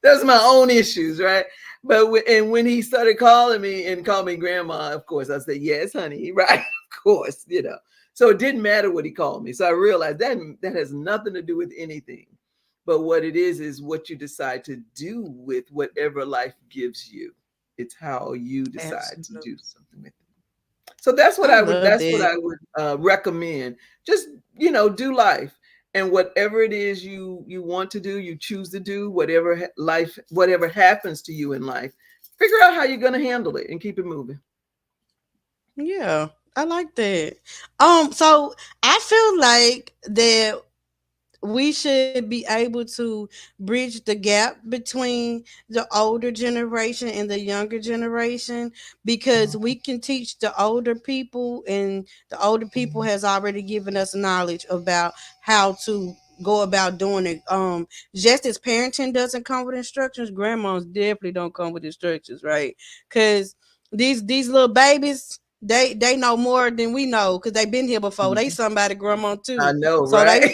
that's my own issues, right? But and when he started calling me and called me grandma, of course, I said, yes, honey, right? Of course. So it didn't matter what he called me. So I realized that has nothing to do with anything. But what it is what you decide to do with whatever life gives you. It's how you decide to Absolutely. do something with it. So that's what I I would. love That's what that. I would recommend. Just do life, and whatever it is you want to do, you choose to do whatever life, whatever happens to you in life. Figure out how you're going to handle it and keep it moving. Yeah, I like that. So I feel like that we should be able to bridge the gap between the older generation and the younger generation because we can teach the older people, and the older people has already given us knowledge about how to go about doing it. Just as parenting doesn't come with instructions, grandmas definitely don't come with instructions, right? Because these little babies, they know more than we know because they've been here before. They Mhm. somebody grandma I too. know, So they right?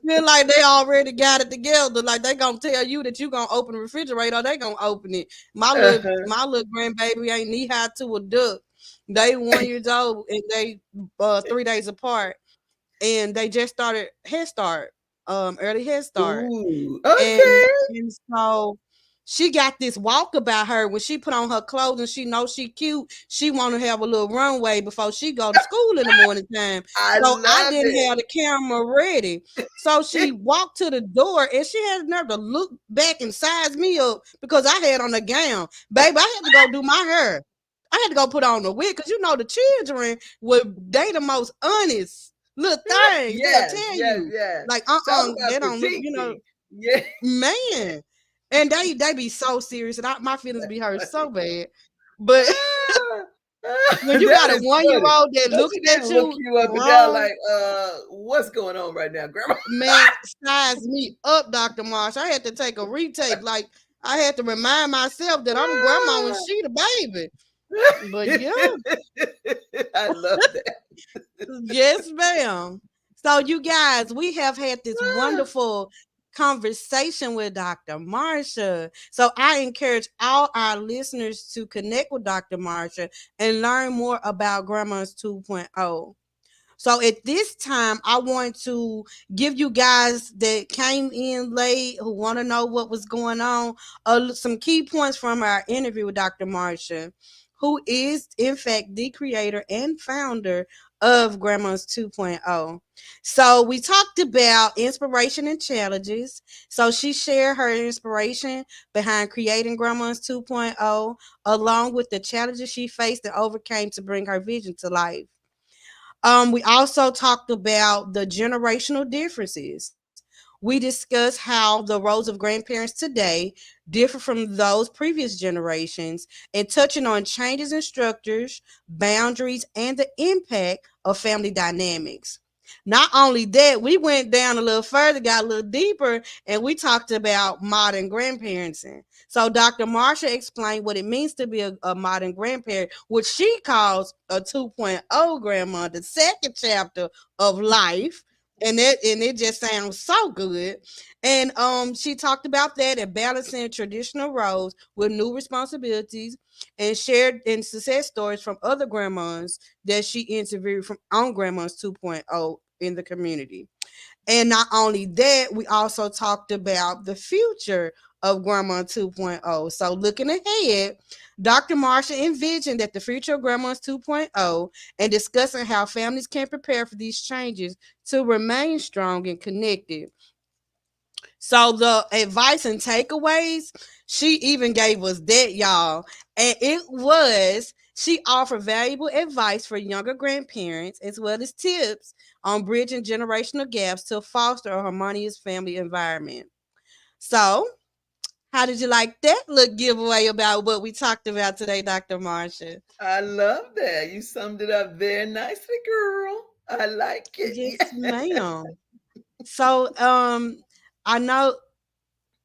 feel like they already got it together. Like they gonna tell you that you gonna open the refrigerator, they gonna open it. Uh-huh. My little grandbaby ain't knee high to a duck. They 1 years old and they 3 days apart, and they just started Head Start, early Head Start. Ooh, And okay. so she got this walk about her. When she put on her clothes and she knows she cute, she want to have a little runway before she go to school in the morning time. I So I love didn't it. have the camera ready. So she walked to the door and she had the nerve to look back and size me up because I had on a gown. Baby, I had to go do my hair. I had to go put on the wig because the children they the most honest little things. They'll Yes, tell yes, you. yes. Like, Talk they about don't look, critiquing. Yeah. man. And they be so serious, and my feelings be hurt so bad. But Ah, when you that got a is 1 year funny. old that Don't looking you need at to look you you up and down wrong, like, what's going on right now, grandma? man, size me up, Dr. Marsh. I had to take a retake. Like I had to remind myself that I'm grandma and she the baby. But yeah, I love that. yes, ma'am. So, you guys, we have had this Ah, wonderful conversation with Dr. Marsha. So, I encourage all our listeners to connect with Dr. Marsha and learn more about Grandmas 2.0. So, at this time, I want to give you guys that came in late who want to know what was going on some key points from our interview with Dr. Marsha, who is, in fact, the creator and founder of Grandmas 2.0. So we talked about inspiration and challenges. So she shared her inspiration behind creating Grandmas 2.0, along with the challenges she faced and overcame to bring her vision to life. We also talked about the generational differences. We discussed how the roles of grandparents today differ from those previous generations and touching on changes in structures, boundaries, and the impact of family dynamics. Not only that, we went down a little further, got a little deeper, and we talked about modern grandparenting. So Dr. Marsha explained what it means to be a modern grandparent, which she calls a 2.0 grandma, the second chapter of life. And it just sounds so good. And she talked about that and balancing traditional roles with new responsibilities and shared in success stories from other grandmas that she interviewed from on Grandmas 2.0 in the community. And not only that, we also talked about the future of Grandma 2.0. So looking ahead, Dr. Marsha envisioned that the future of Grandma's 2.0 and discussing how families can prepare for these changes to remain strong and connected. So the advice and takeaways, she even gave us that, y'all. And it was she offered valuable advice for younger grandparents as well as tips on bridging generational gaps to foster a harmonious family environment. So, how did you like that little giveaway about what we talked about today, Dr. Marsha? I love that. You summed it up very nicely, girl. I like it. Yes, ma'am. So, I know.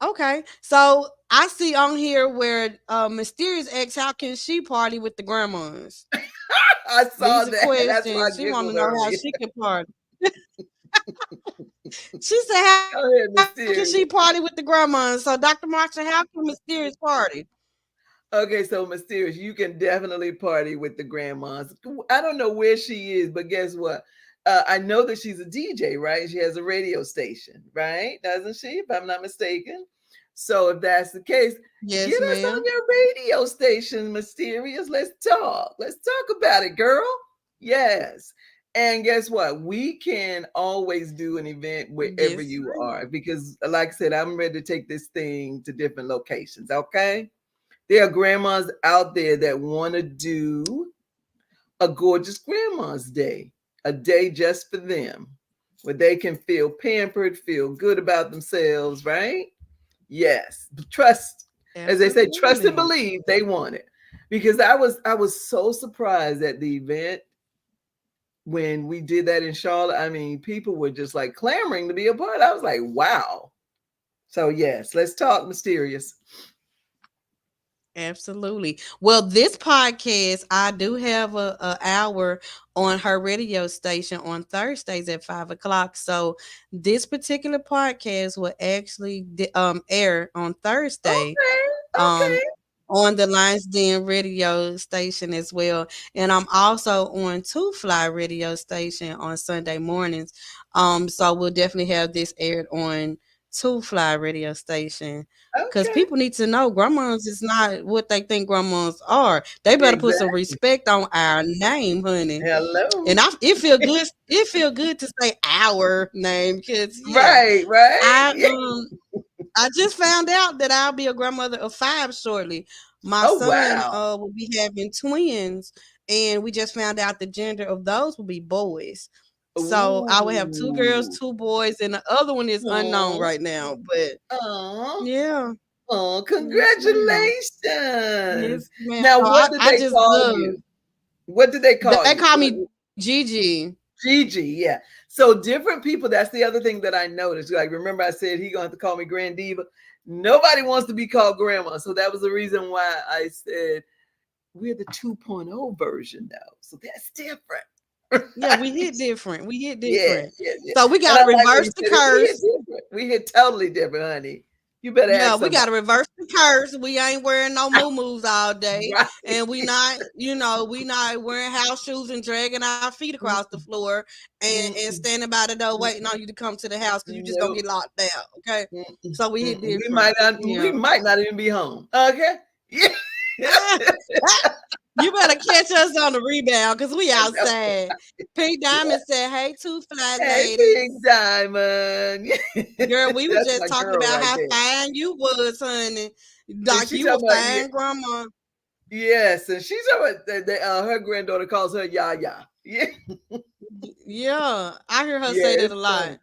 Okay, so I see on here where Mysterious X, how can she party with the grandmas? I saw These are that. That's why questions. I She want to giggled know how earlier. she can party. She said, "How can she Go ahead, party with the Mysterious. grandmas?" So, Dr. Marsha, how can Mysterious party? Okay, so Mysterious, you can definitely party with the grandmas. I don't know where she is, but guess what? I know that she's a DJ, right? She has a radio station, right? Doesn't she? If I'm not mistaken. So if that's the case, Yes, get us on ma'am. your radio station, Mysterious. Let's talk. Let's talk about it, girl. Yes. And guess what? We can always do an event wherever Yes, you ma'am. are because, like I said, I'm ready to take this thing to different locations. Okay. There are grandmas out there that want to do a gorgeous grandma's day, a day just for them, where they can feel pampered, feel good about themselves, right? Yes. Trust, as they say, trust and Absolutely. believe they want it. Because I was so surprised at the event when we did that in Charlotte. I mean, people were just like clamoring to be a part. I was like, wow. So yes, let's talk Mysterious. Absolutely. Well, this podcast, I do have a hour on her radio station on Thursdays at 5 o'clock. So this particular podcast will actually air on Thursday Okay, um okay. on the Lions Den radio station as well. And I'm also on Two Fly radio station on Sunday mornings. So we'll definitely have this aired on Two Fly radio station. Because Okay. people need to know grandmas is not what they think grandmas are. They better put some Exactly. respect on our name, honey. And Hello. it feel good. It feel good to say our name because yeah, Right, right. I Yeah. I just found out that I'll be a grandmother of five shortly. My Oh son wow. will be having twins, and we just found out the gender of those will be boys. So I will have two girls, Ooh. two boys, and the other one is unknown Oh. right now. But Oh. yeah, Oh, yes, ma'am. congratulations. Yes, ma'am. Now So what did I they just call love. you? What did they call They you? call me Gigi. Gigi, yeah. So different people, that's the other thing that I noticed. Like, remember I said he gonna have to call me Grand Diva? Nobody wants to be called grandma. So that was the reason why I said we're the 2.0 version though. So that's different. Yeah, we hit different. We hit Yeah, different. yeah, yeah. So we And got I to like when reverse you the said it. We hit curse. different. We hit totally different, honey. You better Yeah, ask we somebody. gotta reverse the curse. We ain't wearing no moo all day, Right. and we not wearing house shoes and dragging our feet across the Mm-mm, floor and mm-mm, standing by the door waiting mm-mm. on you to come to the house because you just gonna Nope. get locked out. Okay, Mm-mm, so we hit mm-mm. We different. might not. We Yeah, might not even be home. Okay. Yeah. You better catch us on the rebound because we Okay. outside. Pink Diamond said, "Hey, two fly Hey, Pink ladies. Diamond. Girl, we was That's just my talking girl about right how there. fine you was, honey. And Like she you a talking about, yeah, fine grandma." yes, and she's talking about her granddaughter calls her Yaya. Yeah, Yeah, I hear her yeah, say that it's a funny. lot.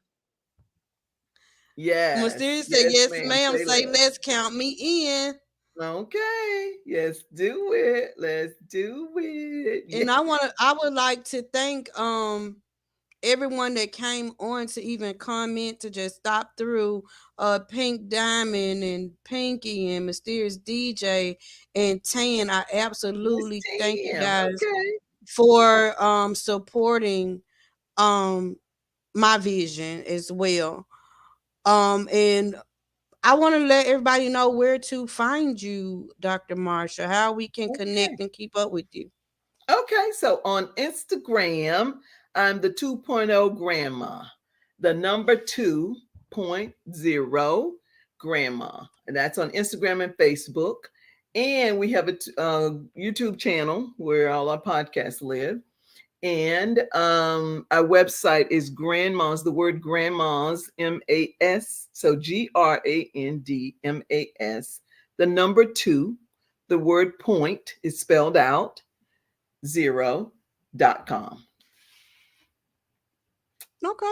Yes, Mysterious said, yes, "Yes, ma'am. ma'am." Say Say, less. "Let's count me in." Okay, yes, do it. Let's do it. And Yeah. I would like to thank everyone that came on to even comment to just stop through Pink Diamond and Pinky and Mysterious DJ and Tan. I Miss absolutely thank you Tim. guys Okay. for supporting um my vision as well. And I want to let everybody know where to find you, Dr. Marsha, how we can Okay. connect and keep up with you. Okay. So on Instagram, I'm the 2.0 grandma, the number 2.0 grandma. And that's on Instagram and Facebook. And we have a YouTube channel where all our podcasts live. And our website is grandmas, the word grandmas, M-A-S. So Grandmas, the number 2, the word point is spelled out, 0.com. Okay.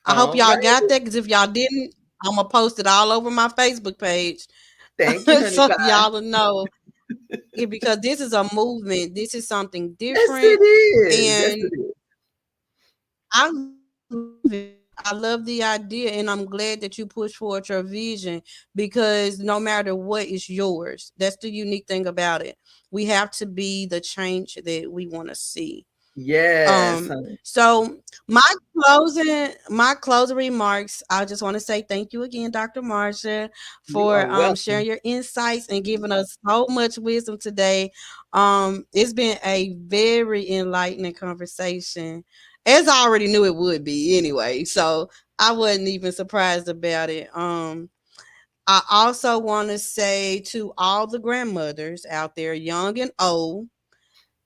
I hope All y'all got right. that because if y'all didn't, I'm gonna post it all over my Facebook page Thank you, honey so pie. y'all will know. Because this is a movement. This is something Yes, different, it is. Yes, and it is. I love it. I love the idea, and I'm glad that you push forward your vision because no matter what is yours. That's the unique thing about it. We have to be the change that we want to see. Yes, honey. So my closing remarks, I just want to say thank you again, Dr. Marsha, You are for sharing welcome. your insights and giving us so much wisdom today. It's been a very enlightening conversation, as I already knew it would be anyway. So I wasn't even surprised about it. I also want to say to all the grandmothers out there, young and old,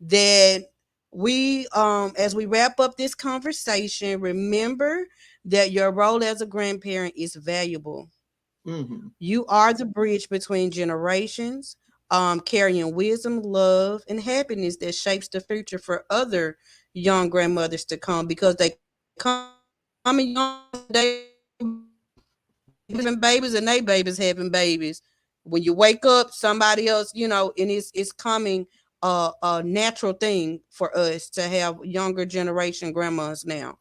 that we as we wrap up this conversation, remember that your role as a grandparent is valuable. Hmm. You are the bridge between generations, carrying wisdom, love, and happiness that shapes the future for other young grandmothers to come, because they coming young and they having babies and they babies having babies. When you wake up, somebody else, and it's coming a natural thing for us to have younger generation grandmas now.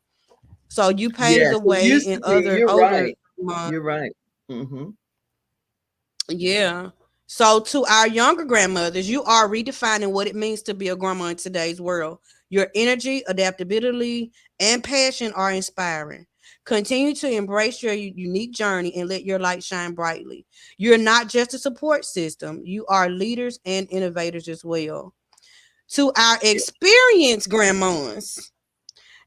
So you paved Yes, the it way used in to be. other You're older right. grandmas. You're right. Hmm. Yeah. So to our younger grandmothers, you are redefining what it means to be a grandma in today's world. Your energy, adaptability, and passion are inspiring. Continue to embrace your unique journey and let your light shine brightly. You're not just a support system, you are leaders and innovators as well. To our experienced grandmas,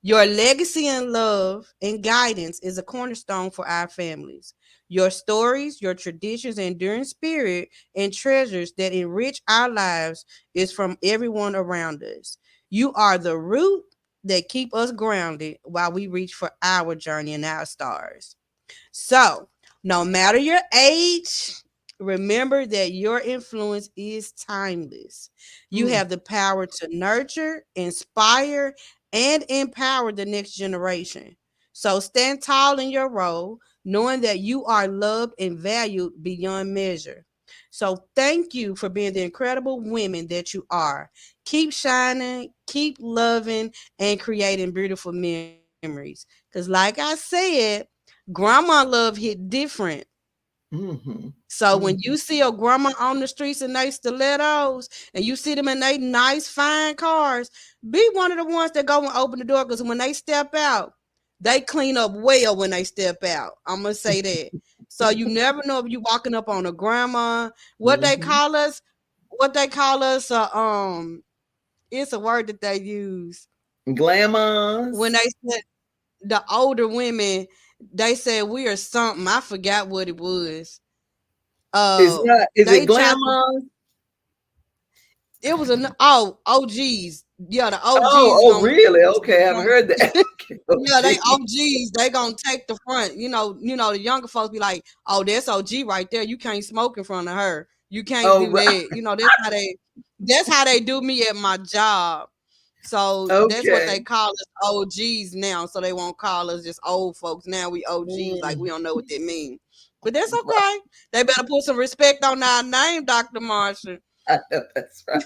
your legacy and love and guidance is a cornerstone for our families. Your stories, your traditions, enduring spirit, and treasures that enrich our lives is from everyone around us. You are the root that keep us grounded while we reach for our journey and our stars. So, no matter your age, remember that your influence is timeless. You Mm. have the power to nurture, inspire, and empower the next generation. So, stand tall in your role, knowing that you are loved and valued beyond measure. So, thank you for being the incredible women that you are. Keep shining, keep loving, and creating beautiful memories. Because, like I said, grandma love hit different. Hmm. So when you Hmm. see a grandma on the streets in they stilettos and you see them in they nice fine cars, be one of the ones that go and open the door, because when they step out, they clean up well when they step out. I'm gonna say that. So you never know if you walking up on a grandma. What they Hmm. call us? What they call us? It's a word that they use when Glamas. they said the older women. They said we are something. I forgot what it was. Is not, is it They try to glamas? It was an oh OGs. Yeah, the OGs Oh, gonna really? Okay, I haven't heard that. Okay, oh, yeah, they gee. OGs. They gonna take the front. The younger folks be like, "Oh, that's OG right there. You can't smoke in front of her. You can't Oh, do right. that." That's how they do me at my job. So that's what Okay. they call us OGs now. So they won't call us just old folks. Now we OGs. Like we Mm, don't know what that means. But that's right. okay. They better put some respect on our name, Dr. Marsha. I know that's right.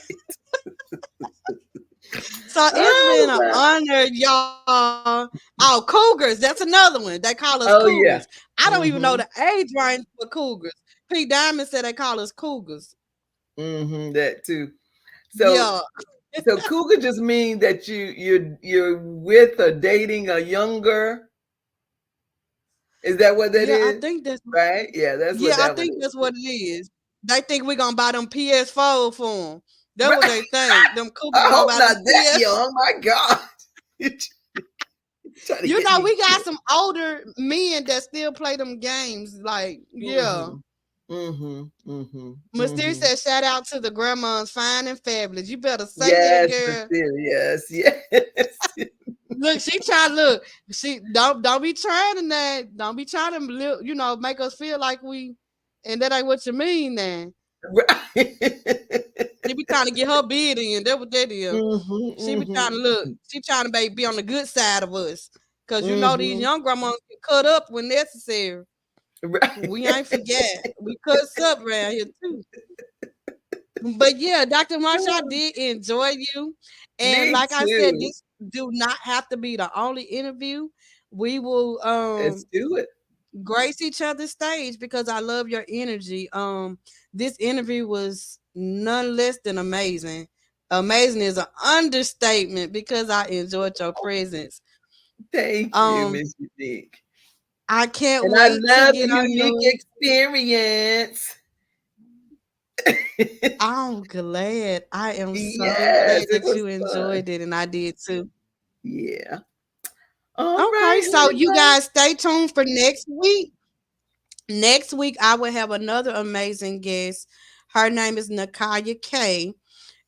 So it's been Oh, an wow. honor, y'all. Oh, Cougars. That's another one. They call us Oh, Cougars. yeah. I don't even know the Mm-hmm. age range for Cougars. P. Diamond said they call us Cougars. Mm-hmm. That too. So, Yeah. so cougar just mean that you're with or dating a younger. Is that what that Yeah, I is? think that's Right? Yeah, that's yeah, what I that one think is. that's what it is. They think we're gonna buy them PS4 for them. That's what Right. they think. Them Cougars I gonna hope buy not them that PS. young. My God. You trying to get me We got killed. some older men that still play them games. Like, yeah. Mm-hmm. Mm-hmm. Mm-hmm. Mystere Mm-hmm. said, shout out to the grandmas, fine and fabulous. You better say that, Yes, girl. mysterious. Yes. Look, she trying to look. She don't be trying to that. Don't be trying to make us feel like we and that ain't what you mean then. Right. She be trying to get her bid in. That what that is. Mm-hmm. She be trying to look. Mm-hmm. She trying to be on the good side of us. Cause these Mm-hmm. young grandmas get cut up when necessary. We Right. ain't forget. We cuts up around here too. But yeah, Dr. Marsha, I did enjoy you. And Me like I said, too. this do not have to be the only interview. We will Let's do it. grace each other's stage because I love your energy. This interview was none less than amazing. Amazing is an understatement because I enjoyed your presence. Thank you, Um, Miss Unique. I can't And I wait to love get the on unique your experience. I'm glad. I am so Yes, glad it that was you fun. enjoyed it and I did too. Yeah. All Okay, right, so honey you bun. guys stay tuned for next week. Next week, I will have another amazing guest. Her name is Nakaya K,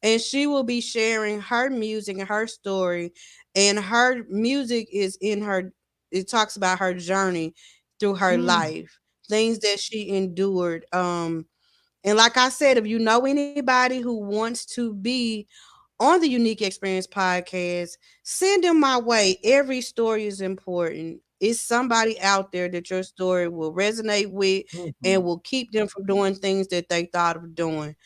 and she will be sharing her music and her story. And her music is in her, it talks about her journey through her Mm, life, things that she endured. And like I said, if you know anybody who wants to be on the Unique Experience podcast, send them my way. Every story is important. It's somebody out there that your story will resonate with and mhm, will keep them from doing things that they thought of doing.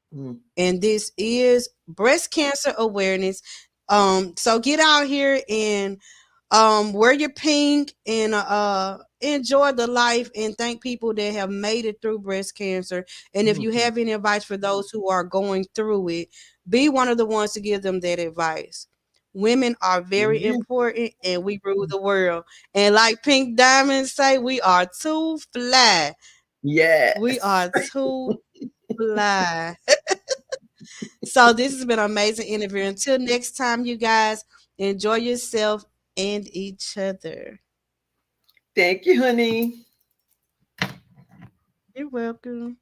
And mm. this is breast cancer awareness. So get out here and wear your pink and enjoy the life and thank people that have made it through breast cancer. And if you Mhm. have any advice for those who are going through it, be one of the ones to give them that advice. Women are very Yeah. important and we rule the world. And like Pink Diamond say, we are too fly. We Yes. are too fly. So this has been an amazing interview. Until next time, you guys, enjoy yourself and each other. Thank you, honey. You're welcome.